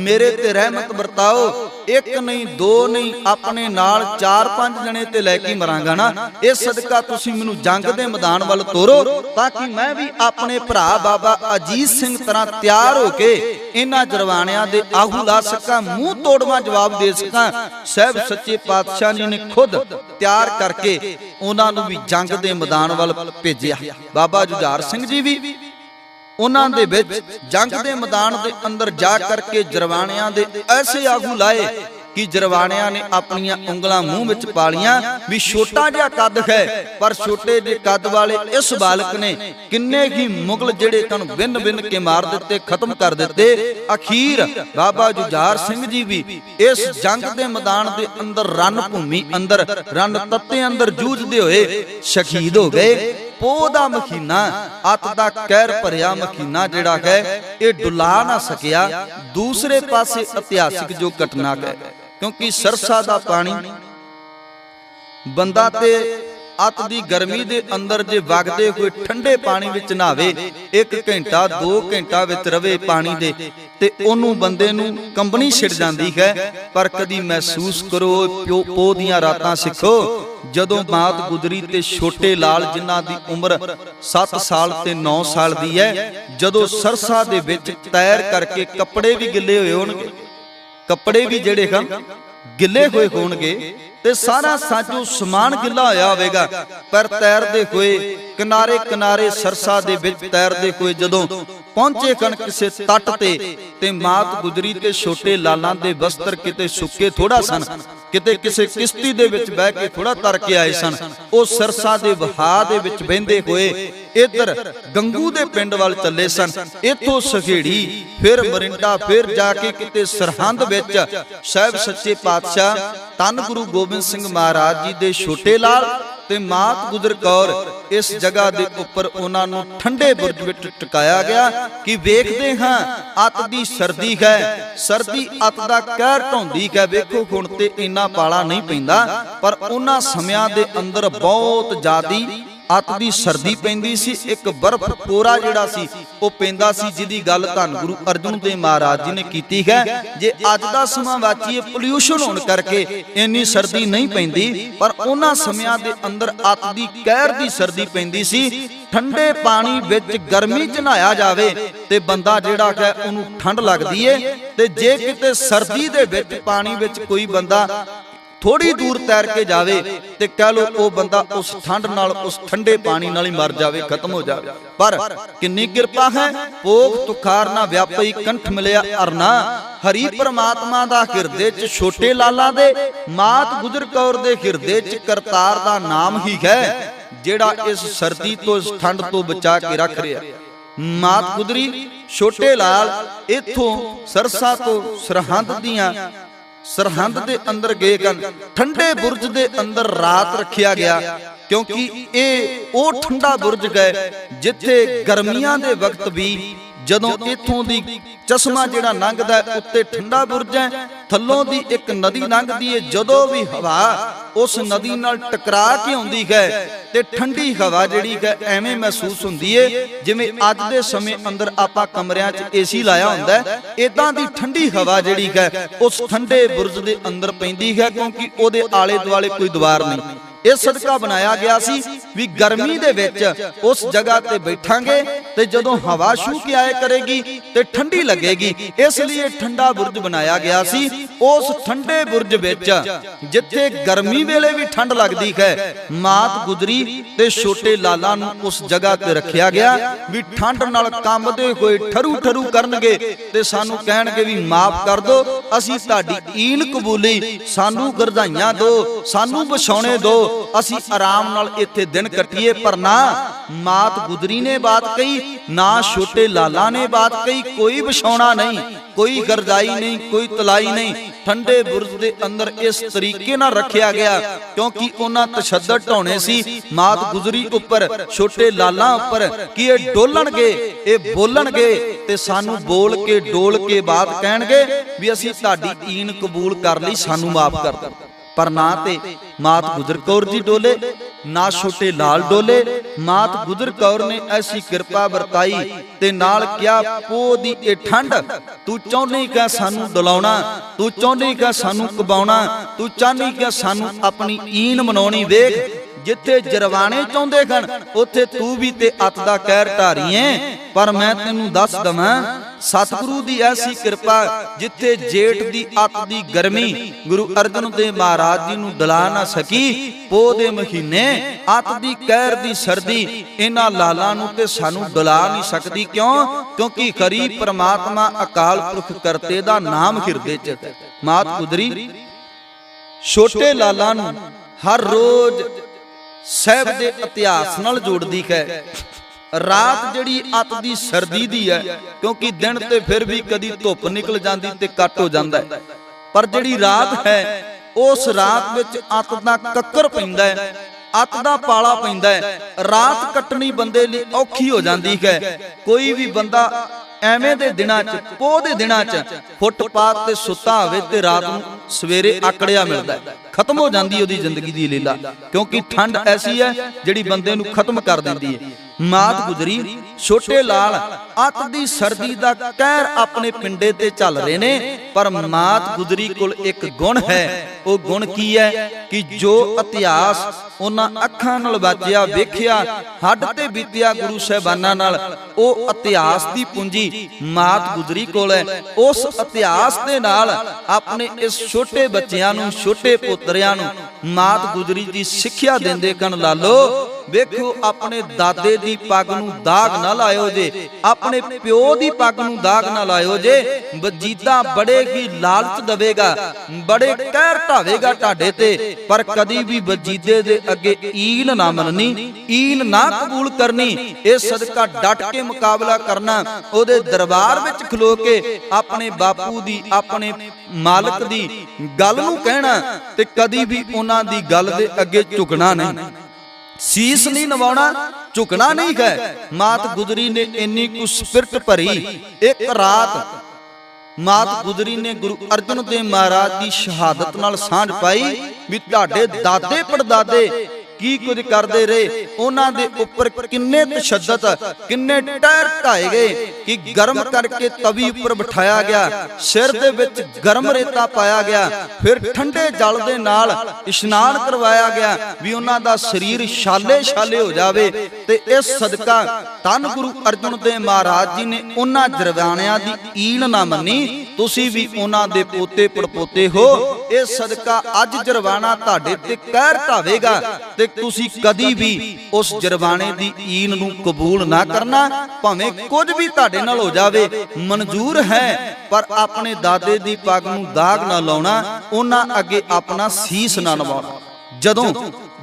मेरे ते रहमत बरताओ, एक नहीं दो नहीं अपने नाल 4-5 जने ते लैके मरांगा ना। इस सदका तुसी मैनू जंग दे मैदान वाल तोरो ताकि मैं भी अपने भरा बाबा अजीत सिंह तरह तैयार होके इन्हां जरवाणियां दे आहू ला सका, मूंह तोड़वा जवाब दे सका। साहिब सच्चे पातशाह जी ने खुद तैयार करके उन्हां नूं भी जंग दे मैदान वाल भेजिया। बाबा जुझार सिंह जी भी उन्हां दे विच जंग दे मैदान दे अंदर जा करके जरवाणियां दे ऐसे आगू लाए कि जरवाणियां ने अपनियां उंगलां मूंह विच पा लियां। भी छोटा जिहा कद है पर छोटे जे कद वाले इस बालक ने किन्ने ही मुगल जिहड़े तन बिन बिन के मार दिते, खत्म कर दिते। अखीर बाबा जुझार सिंह जी भी इस जंग दे मैदान दे अंदर रण भूमि अंदर रण तत्ते अंदर जूझदे होए शहीद हो गए। पोह दा महीना अत दा कहर भरिया महीना जिहड़ा है ये डुला ना सकिया। दूसरे पासे इतिहासिक जो घटना है, क्योंकि सरसा दा पानी बंदा ते अत दी गर्मी दे अंदर जे वगदे हुए ठंडे पानी विच नहावे 1 घंटा 2 घंटा विच रवे पानी दे ते ओनू बंदे नू कंबनी छिड़ जांदी है। पर कदी महसूस करो पोह दियां रातां सिखो जदों मात गुजरी ते छोटे लाल जिन्हां दी उम्र 7 साल ते 9 साल दी है, जदों सरसा दे विच तैर करके कपड़े भी गिले होए होणगे, कपड़े भी जिहड़े हन गिले होए होणगे ते सारा साजो समान गिला होया होवेगा। पर तैरदे हुए किनारे किनारे सरसा दे विच तैरदे हुए जदों पहुंचे कन किसे तट ते मात गुजरी ते छोटे लालां दे वस्त्र किते सुक्के थोड़ा सन, किते किसे किश्ती दे विच बह के थोड़ा तर के आए सन। ओ सरसा दे वहा दे विच बहिंदे होए इधर गंगू दे पिंड वाल चले सन। इथों सघेड़ी फिर मरिंडा फिर जाके किते सरहंद विच साहिब सच्चे पातशाह धन गुरु गोबिंद सिंह महाराज जी दे छोटे लाल ते मात गुजर कौर इस जगह दे उपर उन्हां नूं ठंडे बुरज विच टकाया गया कि वेखदे हां अत दी सर्दी है, सर्दी अत दा कहर ढाउंदी है। वेखो हुण ते इन्ना पाला नहीं पैंदा, पर उन्हां समयां दे अंदर बहुत ज्यादी अत दी सर्दी पैंदी सी, एक बर्फ कोरा जिहड़ा सी ਉਹ ਪੈਂਦਾ ਸੀ, ਜਿਹਦੀ ਗੱਲ ਧੰਨ ਗੁਰੂ ਅਰਜਨ ਦੇਵ ਮਹਾਰਾਜ ਜੀ ਨੇ ਕੀਤੀ ਹੈ। ਜੇ ਅੱਜ ਦਾ ਸਮਾਂ ਵਾਚੀਏ ਪੋਲਿਊਸ਼ਨ ਹੋਣ ਕਰਕੇ ਇੰਨੀ ਸਰਦੀ ਨਹੀਂ ਪੈਂਦੀ, ਪਰ ਉਹਨਾਂ ਸਮਿਆਂ ਦੇ ਅੰਦਰ ਅਤ ਦੀ ਕਹਿਰ ਦੀ ਸਰਦੀ ਪੈਂਦੀ ਸੀ। ਠੰਡੇ ਪਾਣੀ ਵਿੱਚ ਗਰਮੀ ਚ ਨਹਾਇਆ ਜਾਵੇ ਤੇ ਬੰਦਾ ਜਿਹੜਾ ਹੈ ਉਹਨੂੰ ਠੰਡ ਲੱਗਦੀ ਏ, ਤੇ ਜੇ ਕਿਤੇ ਸਰਦੀ ਦੇ ਵਿੱਚ ਪਾਣੀ ਵਿੱਚ ਕੋਈ ਬੰਦਾ थोड़ी दूर तैर के जावे ते कह लो वो बंदा उस ठंड नाल उस ठंडे पानी नाल ही मर जावे, खत्म हो जावे। पर किन्नी कृपा है, भोग तुखार ना व्यापी कंठ मिलिया अरना। हरि परमात्मा दा हिरदे च छोटे लाला दे, मात गुजर कौर दे हिरदे च करतार दा नाम ही है, जेड़ा इस सर्दी तो इस ठंड तो बचा के रख रहा। मात गुजरी छोटे लाल इथों सरसा तो सरहंद दियां सरहंद दे अंदर गए कन, ठंडे बुरज दे अंदर रात रखिया गया, क्योंकि ये ओ ठंडा बुरज गए जिथे गर्मियां दे वक्त भी जदों इथों दी चश्मा जिहड़ा लंघदा उत्ते ठंडा बुरज है, थल्लों दी एक नदी लंघदी है, जदों भी हवा उस नदी नाल टकरा के आउंदी है ते ठंडी हवा जिहड़ी है एवें महसूस हुंदी है जिवें अज दे समय अंदर आपां कमरियां च एसी लाया हुंदा है। इदां दी ठंडी हवा जिहड़ी है उस ठंडे बुरज दे अंदर पैंदी है, क्योंकि ओदे आले दुआले कोई दीवार नहीं। इस सदका बनाया गया सी भी गर्मी दे विच उस जगह ते बैठांगे ते जदों हवा छू के आए करेगी ते ठंडी लगेगी, इसलिए ठंडा बुरज बनाया गया सी। उस ठंडे बुरज विच जिथे गर्मी वेले भी ठंड लगदी है, मात गुजरी ते छोटे लाला नूं उस जगह ते रखिया गया भी ठंड नाल कंबदे होए ठरू ठरू करनगे ते सानू कहणगे भी माफ कर दो, असीं तुहाडी ईन कबूली, सानू गरधाइयां दो, सानू बछाउणे दो, असी आराम नाल इत्थे दिन कटिए। पर ना मात गुजरी ने बात कही, ना छोटे लाला ने बात कही, कोई बिछाउणा नहीं, कोई गरजाई नहीं, कोई तलाई नहीं। ठंडे बुरज दे अंदर इस तरीके नाल रखिया गया, क्योंकि उन्हां तशद्दद ढाउणे सी मात गुजरी उपर, छोटे लाला उपर कि ये डोलणगे, ये बोलणगे ते सानू बोल के डोल के बात कहणगे भी असीं तुहाडी ईन कबूल कर लई, सानू माफ कर दो। पर ना ते मात गुजर कौर जी डोले, ना छोटे लाल डोले। मात गुजर कौर ने ऐसी कृपा वरताई ते नाल क्या पो दी ए ठंड, तू चाहुंदी कि सानू डलाउणा, तू चाहुंदी कि सानू कबाउणा, तू चाहनी कि सानू अपनी ईन मनाउणी। वेख जिथे जरवाने चाहुंदे हन उत्थे तू भी ते अत दा कहर ढारी है। पर मैं तैनूं दस दवां सतगुरु दी ऐसी कृपा, जिथे जेठ दी अत दी गर्मी गुरु अर्जन देव महाराज जी नूं डला ना सकी, पो दे महीने अत दी कहर दी सर्दी इन्हां लालां नूं ते सानू डला नहीं सकदी। क्यों? क्योंकि हरि परमात्मा अकाल पुरख करते दा नाम हिरदे च। मात गुजरी छोटे लालां नूं हर रोज साहिब दे इतिहास नाल जोड़दी है। रात जिहड़ी अत दी सर्दी दी है, क्योंकि दिन ते फिर भी कदी धुप निकल जांदी ते कट हो जांदा है, पर जिहड़ी रात है उस रात विच अत दा कक्कर पैंदा है, अत दा पाला पैंदा है। रात कटनी बंदे लई औखी हो जांदी है। कोई भी बंदा ਐਵੇਂ ਦੇ ਦਿਨਾਂ ਚ, ਪੋਹ ਦੇ ਦਿਨਾਂ ਚ ਫੁੱਟਪਾਥ ਤੇ ਸੁੱਤਾ ਹੋਵੇ ਤੇ ਰਾਤ ਨੂੰ ਸਵੇਰੇ ਆਕੜਿਆ ਮਿਲਦਾ, ਖਤਮ ਹੋ ਜਾਂਦੀ ਉਹਦੀ ਜ਼ਿੰਦਗੀ ਦੀ ਲੀਲਾ, ਕਿਉਂਕਿ ਠੰਡ ਐਸੀ ਹੈ ਜਿਹੜੀ ਬੰਦੇ ਨੂੰ ਖਤਮ ਕਰ ਦਿੰਦੀ ਹੈ। ਮਾਤ ਗੁਜਰੀ ਛੋਟੇ ਲਾਲ ਅਤ ਦੀ ਸਰਦੀ ਦਾ ਕਹਿਰ ਆਪਣੇ ਪਿੰਡੇ ਤੇ ਚੱਲ ਰਹੇ ਨੇ, ਪਰ ਮਾਤ ਗੁਜਰੀ ਕੋਲ ਇੱਕ ਗੁਣ ਹੈ। ਉਹ ਗੁਣ ਕੀ ਹੈ ਕਿ ਜੋ ਇਤਿਹਾਸ ਉਹਨਾਂ ਅੱਖਾਂ ਨਾਲ ਵਾਚਿਆ, ਵੇਖਿਆ, ਹੱਡ ਤੇ ਬੀਤਿਆ ਗੁਰੂ ਸਾਹਿਬਾਨਾਂ ਨਾਲ, ਉਹ ਇਤਿਹਾਸ ਦੀ ਪੂੰਜੀ ਮਾਤ ਗੁਜਰੀ ਕੋਲ ਹੈ। ਉਸ ਇਤਿਹਾਸ ਦੇ ਨਾਲ ਆਪਣੇ ਇਸ ਛੋਟੇ ਬੱਚਿਆਂ ਨੂੰ, ਛੋਟੇ ਪੁੱਤਰਿਆਂ ਨੂੰ ਮਾਤ ਗੁਜਰੀ ਦੀ ਸਿੱਖਿਆ ਦਿੰਦੇ ਕਨ। ਲਾਲੋ ਵੇਖੋ, ਆਪਣੇ ਦਾਦੇ ਦੀ ਪੱਗ ਨੂੰ ਦਾਗ ਨਾ ਲਾਇਓ ਜੇ, ਆਪਣੇ ਪਿਓ ਦੀ ਪੱਗ ਨੂੰ ਦਾਗ ਨਾ ਲਾਇਓ ਜੇ। ਵਜੀਦਾ ਬੜੇ ਹੀ ਲਾਲਚ ਦੇਵੇਗਾ, ਬੜੇ ਕਹਿਰ ਢਾਵੇਗਾ ਤੁਹਾਡੇ ਤੇ, ਪਰ ਕਦੀ ਵੀ ਵਜੀਦੇ ਦੇ ਅੱਗੇ ਈਨ ਨਾ ਮੰਨਣੀ, ਈਨ ਨਾ ਕਬੂਲ ਕਰਨੀ। ਇਹ ਸਦਕਾ ਡਟ ਕੇ ਮੁਕਾਬਲਾ ਕਰਨਾ, ਉਹਦੇ ਦਰਬਾਰ ਵਿੱਚ ਖਲੋ ਕੇ ਆਪਣੇ ਬਾਪੂ ਦੀ, ਆਪਣੇ ਮਾਲਕ ਦੀ ਗੱਲ ਨੂੰ ਕਹਿਣਾ ਤੇ ਕਦੀ ਵੀ ਉਹਨਾਂ ਦੀ ਗੱਲ ਦੇ ਅੱਗੇ ਝੁਕਣਾ ਨਹੀਂ, ਸੀਸ नहीं नवाना, झुकना नहीं है। मात गुजरी ने इन्नी कुछ स्पिरिट भरी। एक रात मात गुजरी ने गुरु अर्जन देव महाराज की शहादत नाल सांझ पाई भी तुहाडे दादे पड़दादे ਕੀ ਕੁਝ ਕਰਦੇ ਰਹੇ, ਉਹਨਾਂ ਦੇ ਉੱਪਰ ਕਿੰਨੇ ਤਸ਼ੱਦਦ, ਕਿੰਨੇ ਟਹਿਰ ਢਾਏ ਗਏ ਕਿ ਗਰਮ ਕਰਕੇ ਤਵੀ ਉੱਪਰ ਬਿਠਾਇਆ ਗਿਆ, ਸਿਰ ਦੇ ਵਿੱਚ ਗਰਮ ਰੇਤਾ ਪਾਇਆ ਗਿਆ, ਫਿਰ ਠੰਡੇ ਜਲ ਦੇ ਨਾਲ ਇਸ਼ਨਾਨ ਕਰਵਾਇਆ ਗਿਆ ਵੀ ਉਹਨਾਂ ਦਾ ਸਰੀਰ ਛਾਲੇ ਛਾਲੇ ਹੋ ਜਾਵੇ। ਤੇ ਇਸ ਸਦਕਾ ਧੰਨ ਗੁਰੂ ਅਰਜਨ ਦੇਵ ਮਹਾਰਾਜ ਜੀ ਨੇ ਉਹਨਾਂ ਜਰਵਾਣਿਆਂ ਦੀ ਈਨ ਨਾ ਮੰਨੀ। ਤੁਸੀਂ ਵੀ ਉਹਨਾਂ ਦੇ ਪੋਤੇ ਪੜਪੋਤੇ ਹੋ, ਇਸ ਸਦਕਾ ਅੱਜ ਜਰਵਾਣਾ ਤੁਹਾਡੇ ਤੇ ਕਹਿਰ ਢਾਵੇਗਾ ਤੇ ਤੁਸੀਂ ਕਦੀ ਵੀ ਉਸ ਜਰਵਾਣੇ ਦੀ ਈਨ ਨੂੰ ਕਬੂਲ ਨਾ ਕਰਨਾ। ਭਾਵੇਂ ਕੁਝ ਵੀ ਤੁਹਾਡੇ ਨਾਲ ਹੋ ਜਾਵੇ, ਮਨਜ਼ੂਰ ਹੈ, ਪਰ ਆਪਣੇ ਦਾਦੇ ਦੀ ਪੱਗ ਨੂੰ ਦਾਗ ਨਾ ਲਾਉਣਾ, ਉਹਨਾਂ ਅੱਗੇ ਆਪਣਾ ਸੀਸ ਨਾ ਨਵਾਉਣਾ। ਜਦੋਂ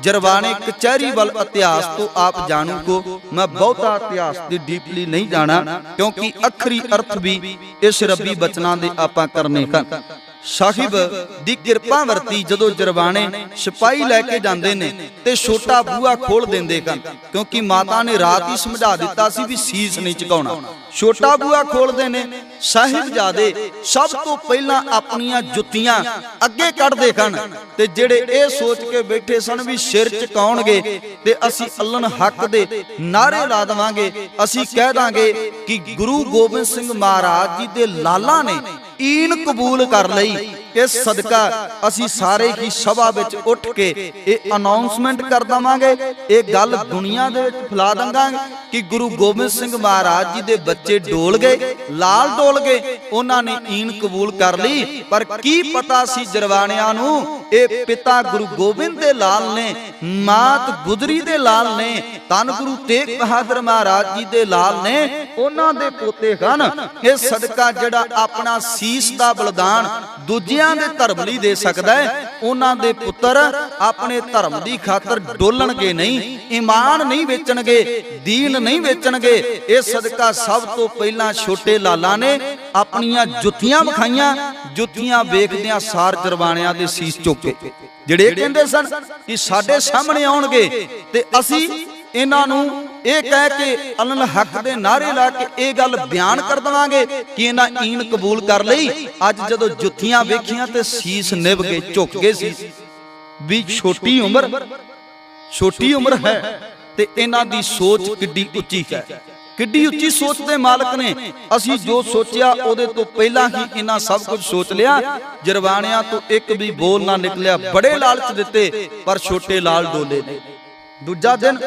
ਜਰਵਾਣੇ ਕਚਹਿਰੀ ਵੱਲ ਇਤਿਹਾਸ ਤੋਂ ਆਪ ਜਾਣੂ ਕੋ, ਮੈਂ ਬਹੁਤਾ ਇਤਿਹਾਸ ਦੀ ਡੀਪਲੀ ਨਹੀਂ ਜਾਣਾ, ਕਿਉਂਕਿ ਅਖਰੀ ਅਰਥ ਵੀ ਇਸ ਰੱਬੀ ਬਚਨਾਂ ਦੇ ਆਪਾਂ ਕਰਨੇ ਹਨ। ਸਾਹਿਬ ਦੀ ਕਿਰਪਾ ਵਰਤੀ ਜਦੋਂ ਜਰਵਾਣੇ ਸਿਪਾਹੀ ਲੈ ਕੇ ਜਾਂਦੇ ਨੇ ਤੇ ਛੋਟਾ ਬੂਹਾ ਖੋਲ ਦਿੰਦੇ ਹਨ, ਕਿਉਂਕਿ ਮਾਤਾ ਨੇ ਰਾਤ ਹੀ ਸਮਝਾ ਦਿੱਤਾ ਸੀ ਵੀ ਸੀਸ ਨਹੀਂ ਝੁਕਾਉਣਾ। ਛੋਟਾ ਬੂਹਾ ਖੋਲਦੇ ਨੇ, ਸਾਹਿਬਜ਼ਾਦੇ ਸਭ ਤੋਂ ਪਹਿਲਾਂ ਆਪਣੀਆਂ ਜੁੱਤੀਆਂ ਅੱਗੇ ਕੱਢਦੇ ਹਨ ਤੇ ਜਿਹੜੇ ਇਹ ਸੋਚ ਕੇ ਬੈਠੇ ਸਨ ਵੀ ਸਿਰ ਝੁਕਾਉਣਗੇ ਤੇ ਅਸੀਂ ਅੱਲਣ ਹੱਕ ਦੇ ਨਾਰੇ ਲਾ ਦੇਵਾਂਗੇ, ਅਸੀਂ ਕਹਿ ਦਾਂਗੇ ਕਿ ਗੁਰੂ ਗੋਬਿੰਦ ਸਿੰਘ ਮਹਾਰਾਜ ਜੀ ਦੇ ਲਾਲਾਂ ਨੇ ਈਨ ਕਬੂਲ ਕਰ ਲਈ। ਇਸ ਸਦਕਾ ਅਸੀਂ ਸਾਰੇ ਹੀ ਸਭਾ ਵਿੱਚ ਉੱਠ ਕੇ ਇਹ ਅਨਾਉਂਸਮੈਂਟ ਕਰ ਦਵਾਂਗੇ, ਇਹ ਗੱਲ ਦੁਨੀਆ ਦੇ ਵਿੱਚ ਫੈਲਾ ਦਾਂਗੇ ਕਿ ਗੁਰੂ ਗੋਬਿੰਦ ਸਿੰਘ ਮਹਾਰਾਜ ਜੀ ਦੇ ਬੱਚੇ ਡੋਲ ਗਏ, ਲਾਲ ਡੋਲ ਗਏ, ਉਹਨਾਂ ਨੇ ਈਨ ਕਬੂਲ ਕਰ ਲਈ। ਪਰ ਕੀ ਪਤਾ ਸੀ ਜਰਵਾਣਿਆਂ ਨੂੰ ਇਹ ਪਿਤਾ ਗੁਰੂ ਗੋਬਿੰਦ ਦੇ ਲਾਲ ਨੇ, ਮਾਤ ਗੁਜਰੀ ਦੇ ਲਾਲ ਨੇ, ਧੰਨ ਗੁਰੂ ਤੇਗ ਬਹਾਦਰ ਮਹਾਰਾਜ ਜੀ ਦੇ ਲਾਲ ਨੇ, ਉਹਨਾਂ ਦੇ ਪੋਤੇ ਹਨ। ਇਸ ਸਦਕਾ ਜਿਹੜਾ ਆਪਣਾ ਸੀਸ ਦਾ ਬਲਿਦਾਨ ਦੂਜਿਆਂ ਦੇ ਧਰਮ ਲਈ ਦੇ ਸਕਦਾ ਹੈ, ਉਹਨਾਂ ਦੇ ਪੁੱਤਰ ਆਪਣੇ ਧਰਮ ਦੀ ਖਾਤਰ ਡੋਲਣਗੇ ਨਹੀਂ, ਈਮਾਨ ਨਹੀਂ ਵੇਚਣਗੇ, ਦੀਨ ਨਹੀਂ ਵੇਚਣਗੇ। ਇਸ ਸਦਕਾ ਸਭ ਤੋਂ ਪਹਿਲਾਂ ਛੋਟੇ ਲਾਲਾਂ ਨੇ ਆਪਣੀਆਂ ਜੁੱਤੀਆਂ ਵਿਖਾਈਆਂ, ਜੁੱਤੀਆਂ ਵੇਖਦਿਆਂ ਸਾਰ ਜਰਵਾਣਿਆਂ ਦੇ ਸੀਸ ਝੁਕੇ। ਜਿਹੜੇ ਕਹਿੰਦੇ ਸਨ ਕਿ ਸਾਡੇ ਸਾਹਮਣੇ ਆਉਣਗੇ ਤੇ ਅਸੀਂ ਇਹਨਾਂ ਨੂੰ ਇਹ ਕਹਿ ਕੇ ਅਲਨ ਹੱਕ ਦੇ ਨਾਰੇ ਲਾ ਕੇ ਇਹ ਗੱਲ ਬਿਆਨ ਕਰ ਦਵਾਂਗੇ ਕਿ ਇਹਨਾਂ ਈਨ ਕਬੂਲ ਕਰ ਲਈ। ਅੱਜ ਜਦੋਂ ਜੁੱਤੀਆਂ ਵੇਖੀਆਂ ਤੇ ਸੀਸ ਨਿਭ ਗਏ, ਝੁਕ ਗਏ ਸੀ ਵੀ ਛੋਟੀ ਉਮਰ ਹੈ ਤੇ ਇਹਨਾਂ ਦੀ ਸੋਚ ਕਿੱਡੀ ਉੱਚੀ ਹੈ, ਕਿੱਡੀ ਉੱਚੀ ਸੋਚ ਦੇ ਮਾਲਕ ਨੇ। ਅਸੀਂ ਜੋ ਸੋਚਿਆ ਉਹਦੇ ਤੋਂ ਪਹਿਲਾਂ ਹੀ ਇਹਨਾਂ ਸਭ ਕੁਝ ਸੋਚ ਲਿਆ। ਜਰਵਾਣਿਆਂ ਤੋਂ ਇੱਕ ਵੀ ਬੋਲ ਨਾ ਨਿਕਲਿਆ, ਬੜੇ ਲਾਲਚ ਦਿੱਤੇ ਪਰ ਛੋਟੇ ਲਾਲ ਡੋਲੇ ਨੇ। ਦੂਜਾ ਦਿਨ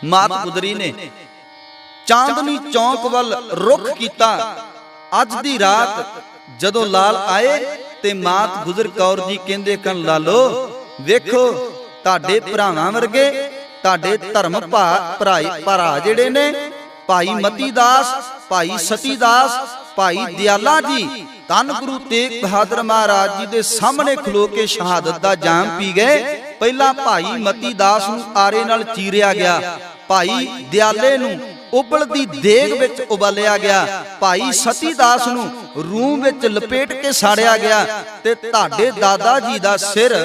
ਮਾਤ ਗੁਜਰੀ ਨੇ ਚਾਂਦਨੀ ਚੌਂਕ ਵੱਲ ਰੁਖ ਕੀਤਾ। ਅੱਜ ਦੀ ਰਾਤ ਜਦੋਂ ਲਾਲ ਆਏ ਤੇ ਮਾਤ ਗੁਜਰ ਕੌਰ ਜੀ ਕਹਿੰਦੇ ਕਨ ਲਾਲੋ ਵੇਖੋ ਤੁਹਾਡੇ ਭਰਾਵਾਂ ਵਰਗੇ, ਤੁਹਾਡੇ ਧਰਮ ਭਰਾ ਜਿਹੜੇ ਨੇ ਭਾਈ ਮਤੀ ਦਾਸ, ਭਾਈ ਸਤੀ ਦਾਸ, ਭਾਈ ਦਿਆਲਾ ਜੀ ਧੰਨ ਗੁਰੂ ਤੇਗ ਬਹਾਦਰ ਮਹਾਰਾਜ ਜੀ ਦੇ ਸਾਹਮਣੇ ਖਲੋ ਕੇ ਸ਼ਹਾਦਤ ਦਾ ਜਾਮ ਪੀ ਗਏ। ਪਹਿਲਾਂ ਭਾਈ ਮਤੀ ਦਾਸ ਨੂੰ ਆਰੇ ਨਾਲ ਚੀਰਿਆ ਗਿਆ, ਭਾਈ ਦਿਆਲੇ ਨੂੰ ਉਬਲਦੀ ਦੇਗ ਵਿੱਚ ਉਬਾਲਿਆ ਗਿਆ, ਭਾਈ ਸਤੀ ਦਾਸ ਨੂੰ ਰੂੰ ਵਿੱਚ ਲਪੇਟ ਕੇ ਸਾੜਿਆ ਗਿਆ ਤੇ ਤੁਹਾਡੇ ਦਾਦਾ ਜੀ ਦਾ ਸਿਰ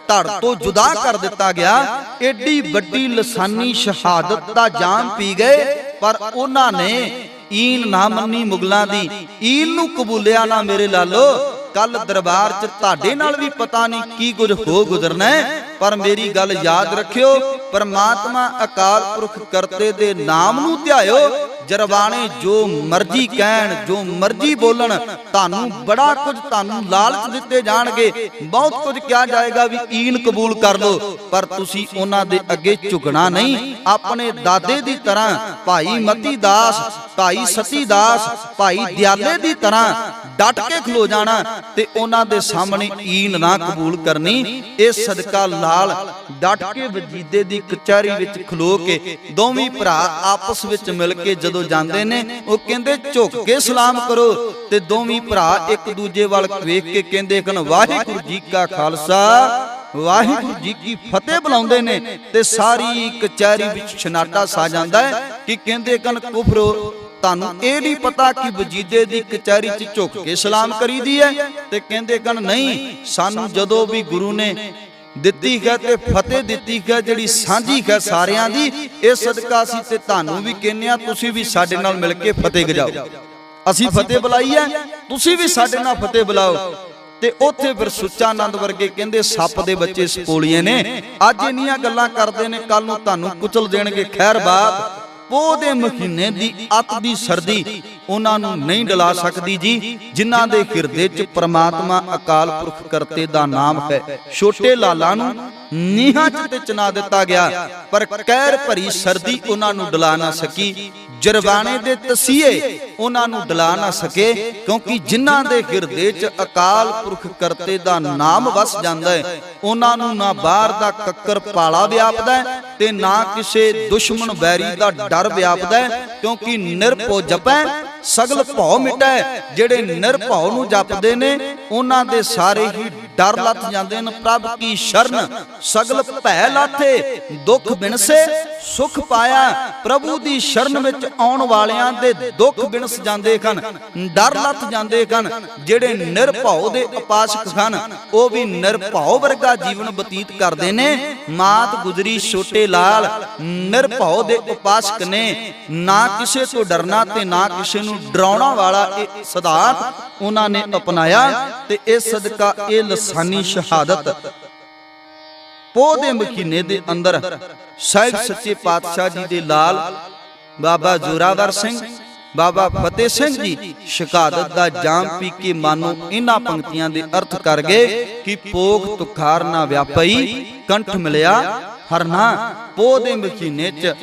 ਧੜ ਤੋਂ ਜੁਦਾ ਕਰ ਦਿੱਤਾ ਗਿਆ। ਏਡੀ ਵੱਡੀ ਲਸਾਨੀ ਸ਼ਹਾਦਤ ਦਾ ਜਾਮ ਪੀ ਗਏ, ਪਰ ਉਹਨਾਂ ਨੇ ਈਨ ਨਾ ਮੰਨੀ ਮੁਗਲਾਂ ਦੀ, ਈਨ ਨੂੰ ਕਬੂਲਿਆ ਨਾ ਮੇਰੇ ਲਾਲੋ। ਕੱਲ ਦਰਬਾਰ 'ਚ ਤੁਹਾਡੇ ਨਾਲ ਵੀ ਪਤਾ ਨਹੀਂ ਕੀ ਕੁਝ ਹੋ ਗੁਜ਼ਰਨਾ ਹੈ, ਪਰ ਮੇਰੀ ਗੱਲ ਯਾਦ ਰੱਖਿਓ, ਪਰਮਾਤਮਾ ਅਕਾਲ ਪੁਰਖ ਕਰਤੇ ਦੇ ਨਾਮ ਨੂੰ ਧਿਆਇਓ। ਜਰਵਾਣੇ ਜੋ ਮਰਜ਼ੀ ਕਹਿਣ, ਜੋ ਮਰਜ਼ੀ ਬੋਲਣ, ਤੁਹਾਨੂੰ ਬੜਾ ਕੁਝ ਤੁਹਾਨੂੰ ਲਾਲਚ ਦਿੱਤੇ ਜਾਣਗੇ, ਬਹੁਤ ਕੁਝ ਕਿਹਾ ਜਾਏਗਾ ਵੀ ਈਨ ਕਬੂਲ ਕਰ ਲੋ, ਪਰ ਤੁਸੀਂ ਉਹਨਾਂ ਦੇ ਅੱਗੇ ਝੁਕਣਾ ਨਹੀਂ। ਆਪਣੇ ਦਾਦੇ ਦੀ ਤਰ੍ਹਾਂ ਭਾਈ ਮਤੀ ਦਾਸ, ਭਾਈ ਸਤੀ ਦਾਸ, ਭਾਈ ਦਿਆਲੇ ਦੀ ਤਰ੍ਹਾਂ ਡਟ ਕੇ ਖਲੋ ਜਾਣਾ ਤੇ ਉਹਨਾਂ ਦੇ ਸਾਹਮਣੇ ਈਨ ਨਾ ਕਬੂਲ ਕਰਨੀ। ਇਸ ਸਦਕਾ ਲਾਲ ਡਟ ਕੇ ਵਜੀਦੇ ਦੀ ਕਚਹਿਰੀ ਵਿੱਚ ਖਲੋ ਕੇ ਦੋਵੇਂ ਭਰਾ ਆਪਸ ਵਿੱਚ ਮਿਲ ਕੇ ਜਦੋਂ ਜਾਂਦੇ ਨੇ, ਉਹ ਕਹਿੰਦੇ ਝੁਕ ਕੇ ਸਲਾਮ ਕਰੋ ਤੇ ਦੋਵੇਂ ਭਰਾ ਇੱਕ ਦੂਜੇ ਵੱਲ ਵੇਖ ਕੇ ਕਹਿੰਦੇ ਹਨ ਵਾਹਿਗੁਰੂ ਜੀ ਕਾ ਖਾਲਸਾ ਵਾਹਿਗੁਰੂ ਜੀ ਕੀ ਫਤਿਹ ਬੁਲਾਉਂਦੇ ਨੇ ਤੇ ਸਾਰੀ ਕਚਹਿਰੀ ਵਿੱਚ ਛਨਾਟਾ ਛਾ ਜਾਂਦਾ ਹੈ ਕਿ ਕਹਿੰਦੇ ਹਨ ਕੁਫਰੋ, ਤੁਹਾਨੂੰ ਇਹ ਨਹੀਂ ਪਤਾ ਕਿ ਵਜੀਦੇ ਦੀ ਕਚਹਿਰੀ 'ਚ ਝੁਕ ਕੇ ਸਲਾਮ ਕਰੀਦੀ ਹੈ? ਤੇ ਕਹਿੰਦੇ ਕਨ ਨਹੀਂ, ਸਾਨੂੰ ਜਦੋਂ ਵੀ ਗੁਰੂ ਨੇ ਦਿੱਤੀ ਹੈ ਤੇ ਫਤਿਹ ਦਿੱਤੀ ਹੈ ਜਿਹੜੀ ਸਾਂਝੀ ਹੈ ਸਾਰਿਆਂ ਦੀ, ਇਸ ਸਦਕਾ ਅਸੀਂ ਤੇ ਤੁਹਾਨੂੰ ਵੀ ਕਹਿੰਦੇ ਆ ਤੁਸੀਂ ਵੀ ਸਾਡੇ ਨਾਲ ਮਿਲ ਕੇ ਫਤਿਹ ਗਜਾਓ। ਅਸੀਂ ਫਤਿਹ ਬੁਲਾਈ ਹੈ, ਤੁਸੀਂ ਵੀ ਸਾਡੇ ਨਾਲ ਫਤਿਹ ਬੁਲਾਓ। ਤੇ ਉੱਥੇ ਫਿਰ ਸੁੱਚਾ ਆਨੰਦ ਵਰਗੇ ਕਹਿੰਦੇ ਸੱਪ ਦੇ ਬੱਚੇ ਸਪੋਲੀਏ ਨੇ, ਅੱਜ ਇੰਨੀਆਂ ਗੱਲਾਂ ਕਰਦੇ ਨੇ, ਕੱਲ ਨੂੰ ਤੁਹਾਨੂੰ ਕੁਚਲ ਦੇਣਗੇ। ਖੈਰ ਬਾਤ, ਪੋਹ ਦੇ ਮਹੀਨੇ ਦੀ ਅੱਤ ਦੀ ਸਰਦੀ ਉਹਨਾਂ ਨੂੰ ਨਹੀਂ ਡਲਾ ਸਕਦੀ ਜੀ, ਜਿਨ੍ਹਾਂ ਦੇ ਹਿਰਦੇ 'ਚ ਪ੍ਰਮਾਤਮਾ ਅਕਾਲ ਪੁਰਖ ਕਰਤੇ ਦਾ ਨਾਮ ਹੈ। ਛੋਟੇ ਲਾਲਾਂ ਨੂੰ ਨੀਹਾਂ 'ਚ ਤੇ ਚਿਣਾ ਦਿੱਤਾ ਗਿਆ, ਪਰ ਕਹਿਰ ਭਰੀ ਸਰਦੀ ਉਹਨਾਂ ਨੂੰ ਡਲਾ ਨਾ ਸਕੀ। ਜਰਵਾਣੇ ਦੇ ਤਸੀਹੇ ਉਹਨਾਂ ਨੂੰ ਡਲਾ ਨਾ ਸਕੇ, ਕਿਉਂਕਿ ਜਿਨ੍ਹਾਂ ਦੇ ਹਿਰਦੇ 'ਚ ਅਕਾਲ ਪੁਰਖ ਕਰਤੇ ਦਾ ਨਾਮ ਵਸ ਜਾਂਦਾ ਹੈ, ਉਹਨਾਂ ਨੂੰ ਨਾ ਬਾਹਰ ਦਾ ਕੱਕਰ ਪਾਲਾ ਵਿਆਪਦਾ ਤੇ ਨਾ ਕਿਸੇ ਦੁਸ਼ਮਣ ਵੈਰੀ ਦਾ ਡਰ ਵਿਆਪਦਾ, ਕਿਉਂਕਿ ਨਿਰਭਉ ਜਪੈ ਸਗਲ ਭਉ ਮਿਟੈ। ਜਿਹੜੇ ਨਿਰਭਉ ਨੂੰ ਜਪਦੇ ਨੇ ਉਹਨਾਂ ਦੇ ਸਾਰੇ ਹੀ ਡਰ ਲੱਥ ਜਾਂਦੇ ਨੇ। ਪ੍ਰਭ ਕੀ ਸ਼ਰਨ ਸਗਲ ਭੈ ਲਾਥੇ, ਦੁੱਖ ਬਿਨਸੇ ਸੁਖ ਪਾਇਆ। ਪ੍ਰਭੂ ਦੀ ਸ਼ਰਨ ਵਿੱਚ ਆਉਣ ਵਾਲਿਆਂ ਦੇ ਦੁੱਖ ਬਿਨਸ ਜਾਂਦੇ ਹਨ, ਡਰ ਲੱਥ ਜਾਂਦੇ ਹਨ। ਜਿਹੜੇ ਨਿਰਭਉ ਦੇ ਉਪਾਸਕ ਹਨ ਉਹ ਵੀ ਨਿਰਭਉ ਵਰਗਾ ਜੀਵਨ ਬਤੀਤ ਕਰਦੇ ਨੇ। ਮਾਤ ਗੁਜਰੀ ਛੋਟੇ ਲਾਲ ਨਿਰਭਉ ਦੇ ਉਪਾਸਕ ਨੇ, ਨਾ ਕਿਸੇ ਤੋਂ ਡਰਨਾ ਤੇ ਨਾ ਕਿਸੇ ਨੂੰ ਡਰਾਉਣਾ ਵਾਲਾ ਇਹ ਸਿਧਾਂਤ ਉਹਨਾਂ ਨੇ ਅਪਣਾਇਆ। ਤੇ ਇਸ ਸਦਕਾ ਇਹ ਲਸਾਨੀ ਸ਼ਹਾਦਤ ਪੋਹ ਦੇ ਮਹੀਨੇ ਦੇ ਅੰਦਰ ਸਾਹਿਬ ਸੱਚੇ ਪਾਤਸ਼ਾਹ ਜੀ ਦੇ ਲਾਲ ਬਾਬਾ ਜ਼ੋਰਾਵਰ ਸਿੰਘ, ਬਾਬਾ ਫਤਿਹ ਸਿੰਘ ਜੀ ਸ਼ਹਾਦਤ ਦਾ ਜਾਮ ਪੀ ਕੇ ਮਾਨੋ ਇਹਨਾਂ ਪੰਕਤੀਆਂ ਦੇ ਅਰਥ ਕਰ ਗਏ ਕਿ ਪੋਖ ਤੁਖਾਰ ਨਾ ਵਿਆਪਈ, ਕੰਠ ਮਿਲਿਆ ਹਰਨਾ। ਪੋਹ ਦੇ ਮਹੀਨੇ 'ਚ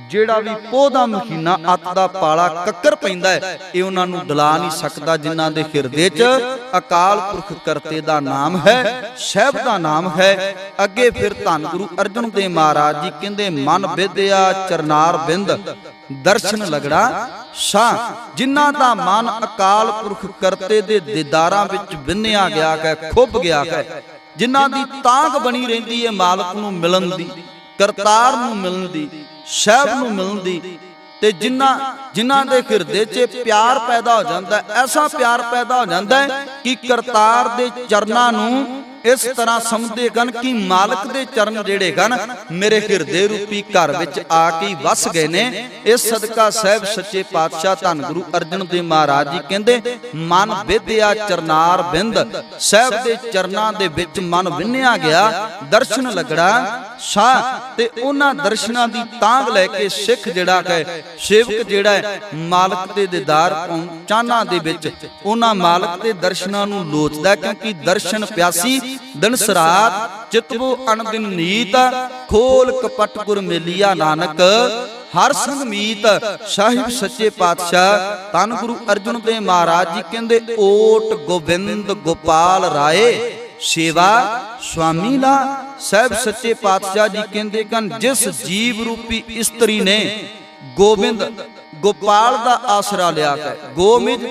ਜਿਹੜਾ ਵੀ ਪੋਹ ਦਾ ਮਹੀਨਾ ਅੱਤ ਦਾ ਪਾਲਾ ਕੱਕਰ ਪੈਂਦਾ ਹੈ, ਇਹ ਉਹਨਾਂ ਨੂੰ ਡਲਾ ਨਹੀਂ ਸਕਦਾ, ਜਿਨ੍ਹਾਂ ਦੇ ਹਿਰਦੇ 'ਚ ਅਕਾਲ ਪੁਰਖ ਕਰਤੇ ਦਾ ਨਾਮ ਹੈ, ਸਾਹਿਬ ਦਾ ਨਾਮ ਹੈ। ਅੱਗੇ ਫਿਰ ਧੰਨ ਗੁਰੂ ਅਰਜਨ ਦੇਵ ਮਹਾਰਾਜ ਜੀ ਕਹਿੰਦੇ, ਮਨ ਵਿਦਿਆ ਚਰਨਾਰ ਬਿੰਦ ਦਰਸ਼ਨ ਲਗੜਾ ਸ਼ਾਹ। ਜਿਨ੍ਹਾਂ ਦਾ ਮਨ ਅਕਾਲ ਪੁਰਖ ਕਰਤੇ ਦੇ ਦੀਦਾਰਾਂ ਵਿੱਚ ਵਿੰਨਿਆ ਗਿਆ ਹੈ, ਖੁੱਭ ਗਿਆ ਹੈ, ਜਿਨ੍ਹਾਂ ਦੀ ਤਾਂਘ ਬਣੀ ਰਹਿੰਦੀ ਹੈ ਮਾਲਕ ਨੂੰ ਮਿਲਣ ਦੀ, ਕਰਤਾਰ ਨੂੰ ਮਿਲਣ ਦੀ, ਸਾਹਿਬ ਨੂੰ ਮਿਲਣ ਦੀ, ਤੇ ਜਿਨ੍ਹਾਂ ਦੇ ਹਿਰਦੇ 'ਚ ਪਿਆਰ ਪੈਦਾ ਹੋ ਜਾਂਦਾ, ਐਸਾ ਪਿਆਰ ਪੈਦਾ ਹੋ ਜਾਂਦਾ ਕਿ ਕਰਤਾਰ ਦੇ ਚਰਨਾਂ ਨੂੰ ਇਸ ਤਰ੍ਹਾਂ ਸਮਝਦੇ ਹਨ ਕਿ ਮਾਲਕ ਦੇ ਚਰਨ ਜਿਹੜੇ ਹਨ ਮੇਰੇ ਹਿਰਦੇ ਰੂਪੀ ਘਰ ਵਿੱਚ ਆ ਕੇ ਵਸ ਗਏ ਨੇ। ਇਸ ਸਦਕਾ ਸਾਹਿਬ ਸੱਚੇ ਪਾਤਸ਼ਾਹ ਧੰਨ ਗੁਰੂ ਅਰਜਨ ਦੇਵ ਮਹਾਰਾਜ ਜੀ ਕਹਿੰਦੇ, ਮਨ ਵਿਦਿਆ ਚਰਨਾਰ ਬਿੰਦ, ਸਾਹਿਬ ਦੇ ਚਰਨਾਂ ਦੇ ਵਿੱਚ ਮਨ ਵਿੰਨਿਆ ਗਿਆ, ਦਰਸ਼ਨ ਲਗੜਾ ਸ਼ਾਹ। ਤੇ ਉਹਨਾਂ ਦਰਸ਼ਨਾਂ ਦੀ ਤਾਂਘ ਲੈ ਕੇ ਸਿੱਖ ਜਿਹੜਾ ਹੈ, ਸੇਵਕ ਜਿਹੜਾ ਹੈ, ਮਾਲਕ ਦੇ ਦੀਦਾਰ ਚਾਹਨਾ ਦੇ ਵਿੱਚ ਉਹਨਾਂ ਮਾਲਕ ਦੇ ਦਰਸ਼ਨਾਂ ਨੂੰ ਲੋਚਦਾ, ਕਿਉਂਕਿ ਦਰਸ਼ਨ ਪਿਆਸੀ ਦਿਨ ਸਰਾਤ ਚਿਤਵੋ ਅਨਦਿਨ ਨੀਤ, ਖੋਲ ਕਪਟ ਗੁਰ ਮੇਲੀਆ ਨਾਨਕ ਹਰ ਸੰਗ ਮੀਤ। ਸਾਹਿਬ ਸੱਚੇ ਪਾਤਸ਼ਾਹ ਧੰਨ ਗੁਰੂ ਅਰਜਨ ਦੇਵ ਮਹਾਰਾਜ ਜੀ ਕਹਿੰਦੇ, ਓਟ ਗੋਬਿੰਦ ਗੋਪਾਲ ਰਾਏ ਸੇਵਾ ਸੁਆਮੀ ਲਾ। ਸਾਹਿਬ ਸੱਚੇ ਪਾਤਸ਼ਾਹ ਜੀ ਕਹਿੰਦੇ ਹਨ, ਜਿਸ ਜੀਵ ਰੂਪੀ ਇਸਤਰੀ ਨੇ ਗੋਬਿੰਦ ਗੋਪਾਲ ਦਾ ਆਸਰਾ ਲਿਆ ਹੈ, ਗੋਮਿਜ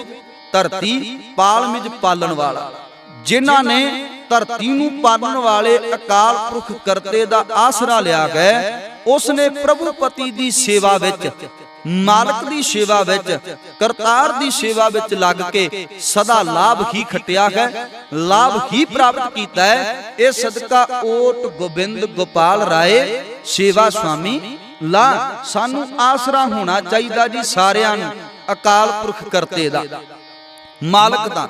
ਧਰਤੀ ਪਾਲਮਿਜ ਪਾਲਣ ਵਾਲਾ, ਜਿਨ੍ਹਾਂ ਨੇ ਧਰਤੀ ਨੂੰ ਪਾਲਣ ਵਾਲੇ ਅਕਾਲ ਪੁਰਖ ਕਰਤੇ ਦਾ ਆਸਰਾ ਲਿਆ ਹੈ, ਉਸਨੇ ਪ੍ਰਭੂ ਪਤੀ ਦੀ ਸੇਵਾ ਵਿੱਚ, ਮਾਲਕ ਦੀ ਸੇਵਾ ਵਿੱਚ, ਕਰਤਾਰ ਦੀ ਸੇਵਾ ਵਿੱਚ ਲੱਗ ਕੇ ਸਦਾ ਲਾਭ ਹੀ ਖੱਟਿਆ ਹੈ, ਲਾਭ ਹੀ ਪ੍ਰਾਪਤ ਕੀਤਾ ਹੈ। ਇਹ ਸਦਕਾ ਓਟ ਗੋਬਿੰਦ ਗੋਪਾਲ ਰਾਏ ਸੇਵਾ ਸੁਆਮੀ ਲਾ। ਸਾਨੂੰ ਆਸਰਾ ਹੋਣਾ ਚਾਹੀਦਾ ਜੀ ਸਾਰਿਆਂ ਨੂੰ ਅਕਾਲ ਪੁਰਖ ਕਰਤੇ ਦਾ, ਮਾਲਕ ਦਾ।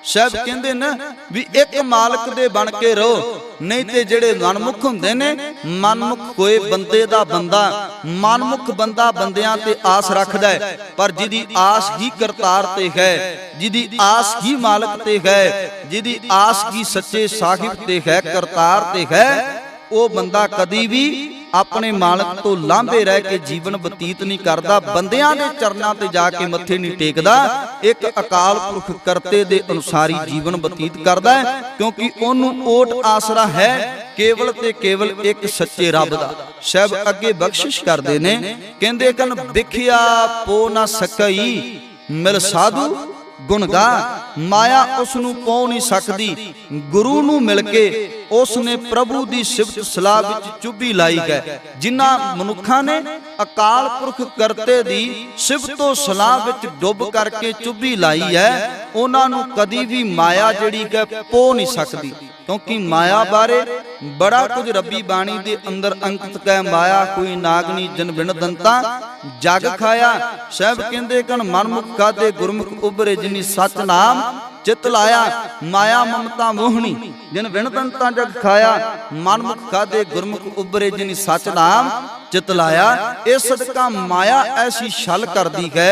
ਸਾਹਿਬ ਕਹਿੰਦੇ ਨੇ ਵੀ ਇੱਕ ਮਾਲਕ ਦੇ ਬਣ ਕੇ ਰਹੋ, ਨਹੀਂ ਤੇ ਜਿਹੜੇ ਮਨਮੁਖ ਹੁੰਦੇ ਨੇ, ਮਨਮੁਖ ਹੋਏ ਬੰਦੇ ਦਾ ਬੰਦਾ, ਮਨਮੁਖ ਬੰਦਾ ਬੰਦਿਆਂ ਤੇ ਆਸ ਰੱਖਦਾ ਹੈ, ਪਰ ਜਿਹਦੀ ਆਸ ਹੀ ਕਰਤਾਰ ਤੇ ਹੈ, ਜਿਹਦੀ ਆਸ ਹੀ ਮਾਲਕ ਤੇ ਹੈ, ਜਿਹਦੀ ਆਸ ਹੀ ਸੱਚੇ ਸਾਹਿਬ ਤੇ ਹੈ, ਕਰਤਾਰ ਤੇ ਹੈ, ਉਹ ਬੰਦਾ ਕਦੀ ਵੀ ਆਪਣੇ ਮਾਲਕ ਤੋਂ ਲਾਂਭੇ ਰਹਿ ਕੇ ਜੀਵਨ ਬਤੀਤ ਨਹੀਂ ਕਰਦਾ, ਬੰਦਿਆਂ ਦੇ ਚਰਨਾਂ ਤੇ ਜਾ ਕੇ ਮੱਥੇ ਨਹੀਂ ਟੇਕਦਾ, ਇੱਕ ਅਕਾਲ ਪੁਰਖ ਕਰਤੇ ਦੇ ਅਨੁਸਾਰੀ ਜੀਵਨ ਬਤੀਤ ਕਰਦਾ ਹੈ, ਕਿਉਂਕਿ ਉਹਨੂੰ ਓਟ ਆਸਰਾ ਹੈ ਕੇਵਲ ਤੇ ਕੇਵਲ ਇੱਕ ਸੱਚੇ ਰੱਬ ਦਾ। ਸਾਹਿਬ ਅੱਗੇ ਬਖਸ਼ਿਸ਼ ਕਰਦੇ ਨੇ, ਕਹਿੰਦੇ ਕਨ ਵਿਖਿਆ ਪੋ ਨਾ ਸਕਈ, ਮਿਲ ਸਾਧੂ ਗੁਣ ਗਾ। ਮਾਇਆ ਉਸ ਨੂੰ ਪਹੁ ਨਹੀਂ ਸਕਦੀ, ਗੁਰੂ ਨੂੰ ਮਿਲ ਕੇ ਉਸਨੇ ਪ੍ਰਭੂ ਦੀ ਸਿਫਤ ਸਲਾਹ ਵਿੱਚ ਚੁੱਭੀ ਲਾਈ ਹੈ। ਜਿਨ੍ਹਾਂ ਮਨੁੱਖਾਂ ਨੇ ਅਕਾਲ ਪੁਰਖ ਕਰਤੇ ਦੀ ਸਿਫਤੋ ਸਲਾਹ ਵਿੱਚ ਡੁੱਬ ਕਰਕੇ ਚੁੱਭੀ ਲਾਈ ਹੈ, ਉਹਨਾਂ ਨੂੰ ਕਦੀ ਵੀ ਮਾਇਆ ਜਿਹੜੀ ਹੈ ਪਹੁ ਨਹੀਂ ਸਕਦੀ, ਕਿਉਂਕਿ ਮਾਇਆ ਬਾਰੇ ਬੜਾ ਕੁਝ ਰੱਬੀ ਬਾਣੀ ਦੇ ਅੰਦਰ ਅੰਕਿਤ ਹੈ। ਮਾਇਆ ਕੋਈ ਨਾਗਨੀ ਜਨ ਬਿਨ ਦੰਤਾ ਜਗ ਖਾਇਆ। ਸਾਹਿਬ ਕਹਿੰਦੇ ਕਨ ਮਨਮੁਖ ਖਾਦੇ ਗੁਰਮੁਖ ਉਬਰੇ, ਜਿਨੀ ਸਚ ਨਾਮ चित लाया माया ममता मोहनी, जिन विणतंता जग खाया, मन मुख खादे गुरमुख उबरे, जिन सच नाम चित लाया। ये सदका माया ऐसी छल कर दी है,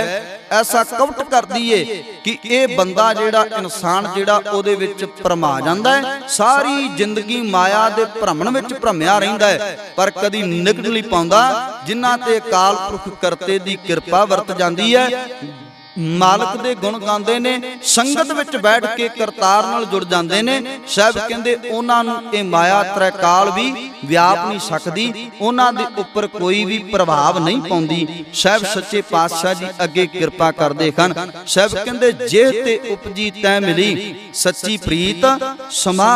ऐसा कवट कर दी है कि ये बंदा जेड़ा इंसान जेड़ा ओदे विच भरमा जांदा है, सारी जिंदगी माया दे भ्रमण विच भ्रमिया रहिंदा है, पर कदी निकल नहीं पाउंदा। जिन्हां ते अकाल पुरख करते दी किरपा वरत जांदी है, मालक दे गुण गांदे ने, संगत विच बैठ के करतार नाल जुड़ जांदे ने। साहब कहंदे उन्हां नूं इह माया त्रैकाल भी व्याप नहीं सकदी, उन्हां दे उपर कोई भी प्रभाव नहीं पाउंदी। साहब सच्चे पातशाह जी अगे किरपा करदे हन। साहब कहंदे जे ते उपजी तै मिली सच्ची प्रीत समा,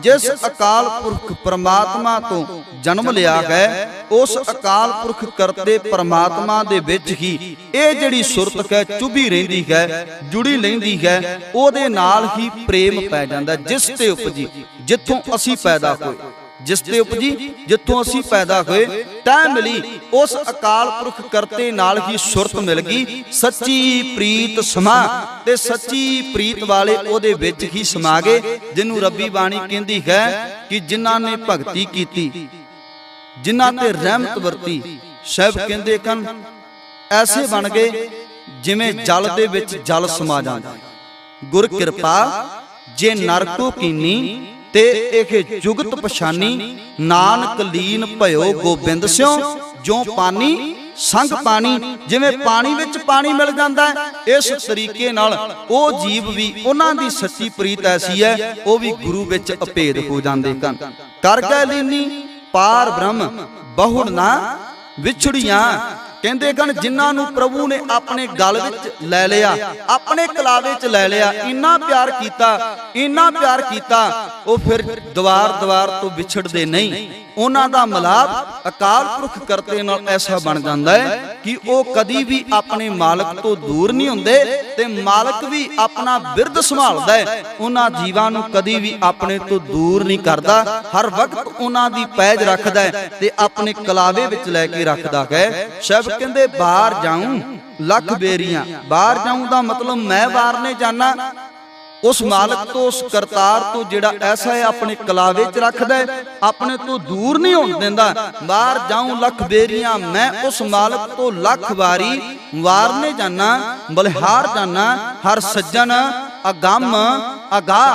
जिस अकाल पुरख परमात्मा तो जन्म लिया है, उस अकाल पुरख करते परमात्मा दे विच ही इह जिहड़ी सुरत है चुभी रहिंदी है, जुड़ी लहिंदी है, ओदे नाल ही प्रेम पै जांदा। जिस ते उपजी जिथों असी पैदा होए, जिस ते उपजी जिथों असी पैदा होए, तै मिली उस अकाल पुरख करते नाल ही सुरत मिल गई। सच्ची प्रीत समा, ते सच्ची प्रीत वाले ओदे विच ही समा गए। जिन्हों रब्बी बाणी कहंदी है कि जिन्हां ने भगती कीती, जिन्हां ते रहमत वरती, साहब कहंदे कन ऐसे बन गए जिवें जल दे विच जल समा जांदा। गुर किरपा जे नरको कीनी ते एह जुगत पछानी, नानक लीन भयो गोबिंद स्यों जो पानी संग पानी। जिवें पानी विच पानी मिल जांदा है, इस तरीके नाल ओ जीव भी उन्हां दी सच्ची प्रीत ऐसी है, ओ भी गुरु विच अभेद हो जांदे कन। कर गए लीनी पार ब्रह्म बहुड़ ना विछड़ियां। कहंदे कन जिन्हां नूं प्रभु ने अपने गल विच लै लिया, अपने कलावे च लै लिया, इन्ना प्यार कीता, इन्ना प्यार कीता, वो फिर द्वार द्वार तो विछड़दे नहीं। उन्हां दा मिलाप अकाल पुरख करते नाल ऐसा बन जांदा है कि वो कदी भी अपने मालक तो दूर नहीं हुंदे, ते मालक भी अपना बिरद संभालदा है, उन्हां जीवां नूं कदी भी अपने तो दूर नहीं करदा। हर वक्त उन्हां दी पैज रखदा है ते अपने कलावे विच लैके रखदा है। सब कहंदे बाहर जाऊं लख बेरियां, बाहर जाऊं दा मतलब मैं वारने जाना उस मालक तो, उस करतार तो जिहड़ा ऐसा है अपने कलावे च रखदा है, अपने तो दूर नहीं होण दिंदा। बाहर जाऊं लख बेरियां, मैं उस मालक तो लख वारी वारने जाना, बलिहार जाना। हर सज्जन अगम अगा,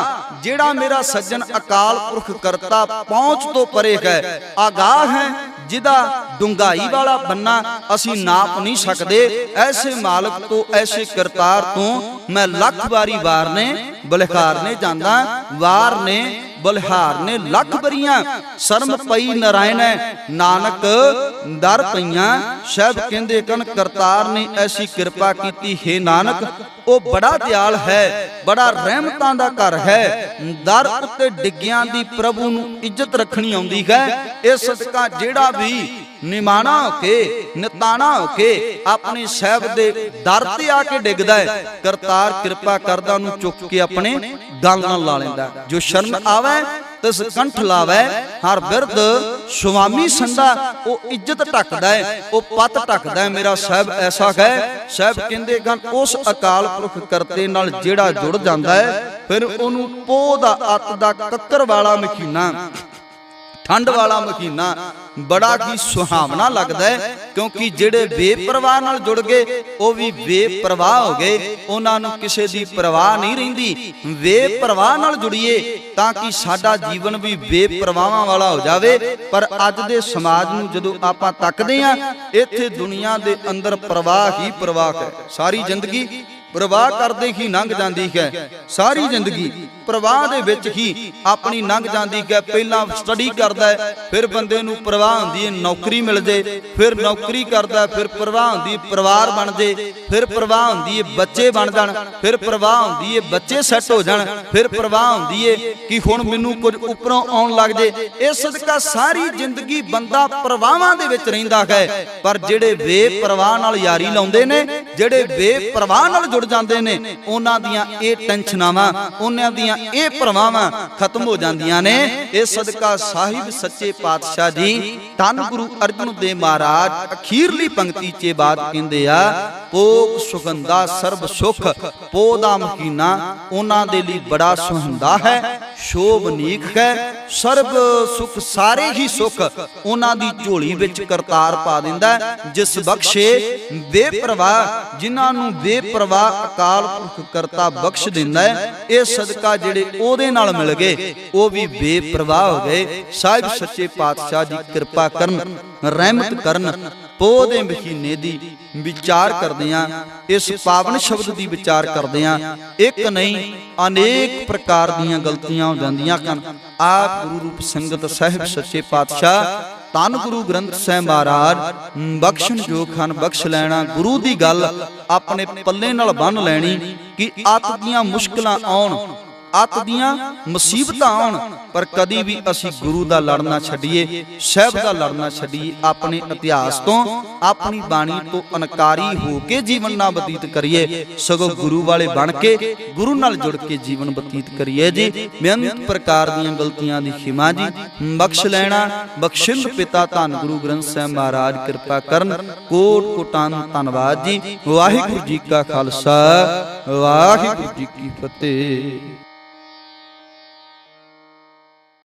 जिहड़ा मेरा सज्जन अकाल पुरख करता पहुंच तो परे है, आगाह है, जिदा डुंगाई वाला बन्ना असी नाप नहीं सकते। ऐसे मालक तो, ऐसे करतार तो मैं लख बारी वारने बलिहारने जांदा। वारने बलिहारने लख बरियां, शर्म पई नारायण नानक दर पईयां। साहब कहंदे कन करतार ने ऐसी किरपा कीती, हे नानक वो बड़ा दयाल है, बड़ा रहमतां दा घर है। दर उत्ते डिग्गियां दी प्रभु नूं इज्जत रखनी आउंदी है। इस सदका जेड़ा भी निमाना होके निताना होके अपने साहब दे दर ते आके डिगदा है, करतार किरपा करदा नूं चुक के अपने गल नाल ला लैंदा। जो शरण आवे तिस कंठ लावे, हर बिरद स्वामी संदा वो इज्जत ढकदा है, वो पत ढकदा है। मेरा साहब ऐसा है। साहब कहंदे गन उस अकाल पुरख करते नाल जेड़ा जुड़ जांदा है, फिर ओनू पोह दा अत दा कक्कर वाला महीना, ठंड वाला महीना बड़ा ही सुहावना लगता है, क्योंकि जेड़े बेपरवाह नाल जुड़ गए वो भी बेपरवाह हो गए, उन्हां नूं किसे दी परवाह नहीं रहिंदी। बेपरवाह नाल जुड़िए ताकि साडा जीवन भी बेपरवाहां वाला हो जावे। पर अज दे समाज नूं जदों आपां तकदे हां, इत्थे दुनिया दे अंदर परवाह ही परवाह है। सारी जिंदगी परवाह करदे ही लंघ जांदी है, सारी जिंदगी परवाह दे विच ही अपनी लंघ जांदी है। पहला स्टडी करदा है, फिर बंदे नूं परवाह हुंदी है नौकरी मिल जाए, फिर नौकरी करदा है, फिर परवाह हुंदी है परिवार बन जाए, फिर परवाह हुंदी है बच्चे बन जाण, फिर परवाह हुंदी है बच्चे सैट हो जाण, फिर परवाह हुंदी है कि हुण मैनूं कुछ उपरों आउण लग जाए। इस सदका सारी जिंदगी बंदा परवाहां दे विच रहिंदा है। पर जिहड़े बेपरवाह नाल यारी लाउंदे ने, जिहड़े बेपरवाह नाल ਜੁੜ ਜਾਂਦੇ ਨੇ, ਉਹਨਾਂ ਦੀਆਂ ਇਹ ਟੈਨਸ਼ਨਾਵਾਂ, ਉਹਨਾਂ ਦੀਆਂ ਇਹ ਭਰਮਾਵਾਂ ਖਤਮ ਹੋ ਜਾਂਦੀਆਂ ਨੇ। ਇਹ ਸਦਕਾ ਸਾਹਿਬ ਸੱਚੇ ਪਾਤਸ਼ਾਹ ਜੀ ਧੰਨ ਗੁਰੂ ਅਰਜਨ ਦੇਵ ਮਹਾਰਾਜ ਅਖੀਰਲੀ ਪੰਕਤੀ 'ਚ ਬਾਤ ਕਹਿੰਦੇ ਆ, ਭੋਗ ਸੁਗੰਧਾ ਸਰਬ ਸੁਖ ਪੋਹ ਦਾ ਮਹੀਨਾ ਉਹਨਾਂ ਦੇ ਲਈ ਬੜਾ ਸੁਹੰਦਾ ਹੈ, ਸ਼ੋਭਨੀਕ ਹੈ, ਸਰਬ ਸੁਖ ਸਾਰੇ ਹੀ ਸੁਖ ਉਹਨਾਂ ਦੀ ਝੋਲੀ ਵਿੱਚ ਕਰਤਾਰ ਪਾ ਦਿੰਦਾ। ਜਿਸ ਬਖਸ਼ੇ ਬੇਪਰਵਾਹ, ਜਿਨ੍ਹਾਂ ਨੂੰ ਬੇਪਰਵਾਹ ਅਕਾਲ ਪੁਰਖ ਕਰਤਾ ਬਖਸ਼ ਦਿੰਦਾ ਹੈ। ਇਹ ਸਦਕਾ ਜਿਹੜੇ ਉਹਦੇ ਨਾਲ ਮਿਲ ਗਏ ਉਹ ਵੀ ਬੇਪਰਵਾਹ ਹੋ ਗਏ। ਸਾਹਿਬ ਸੱਚੇ ਪਾਤਸ਼ਾਹ ਜੀ ਕਿਰਪਾ ਕਰਨ, ਰਹਿਮਤ ਕਰਨ। ਪੋਹ ਦੇ ਮਹੀਨੇ ਦੀ ਵਿਚਾਰ ਕਰਦੇ ਆਂ, ਇਸ ਪਾਵਨ ਸ਼ਬਦ ਦੀ ਵਿਚਾਰ ਕਰਦੇ ਆਂ, ਇੱਕ ਨਹੀਂ ਅਨੇਕ ਪ੍ਰਕਾਰ ਦੀਆਂ ਗਲਤੀਆਂ ਹੋ ਜਾਂਦੀਆਂ ਹਨ। ਆਪ ਗੁਰੂ ਰੂਪ ਸੰਗਤ ਸਾਹਿਬ ਸੱਚੇ ਪਾਤਸ਼ਾਹ ਧੰਨ ਗੁਰੂ ਗ੍ਰੰਥ ਸਾਹਿਬ ਮਹਾਰਾਜ ਬਖਸ਼ਣ ਜੋਗ ਹਨ। ਬਖਸ਼ ਲੈਣਾ, ਗੁਰੂ ਦੀ ਗੱਲ ਆਪਣੇ ਪੱਲੇ ਨਾਲ ਬੰਨ੍ਹ ਲੈਣੀ ਕਿ ਅੱਤ ਦੀਆਂ ਮੁਸ਼ਕਲਾਂ ਆਉਣ, ਅੱਤ ਦੀਆਂ ਮੁਸੀਬਤਾਂ ਆਉਣ, ਪਰ ਕਦੀ ਵੀ ਅਸੀਂ ਗੁਰੂ ਦਾ ਲੜਨਾ ਛੱਡੀਏ, ਸਾਹਿਬ ਦਾ ਲੜਨਾ ਛੱਡੀਏ। ਆਪਣੇ ਇਤਿਹਾਸ ਤੋਂ, ਆਪਣੀ ਬਾਣੀ ਤੋਂ ਅਨਕਾਰੀ ਹੋ ਕੇ ਜੀਵਨ ਨਾ ਬਤੀਤ ਕਰੀਏ, ਸਗੋਂ ਗੁਰੂ ਵਾਲੇ ਬਣ ਕੇ ਗੁਰੂ ਨਾਲ ਜੁੜ ਕੇ ਜੀਵਨ ਬਤੀਤ ਕਰੀਏ ਜੀ। ਬੇਅੰਤ ਪ੍ਰਕਾਰ ਦੀਆਂ ਗਲਤੀਆਂ ਦੀ ਖਿਮਾ ਜੀ ਬਖਸ਼ ਲੈਣਾ। ਬਖਸ਼ਿੰਦ ਪਿਤਾ ਧੰਨ ਗੁਰੂ ਗ੍ਰੰਥ ਸਾਹਿਬ ਮਹਾਰਾਜ ਕਿਰਪਾ ਕਰਨ। ਕੋਟ ਕੋਟਾਂ ਧੰਨਵਾਦ ਜੀ। ਵਾਹਿਗੁਰੂ ਜੀ ਕਾ ਖਾਲਸਾ, ਵਾਹਿਗੁਰੂ ਜੀ ਕੀ ਫਤਿਹ।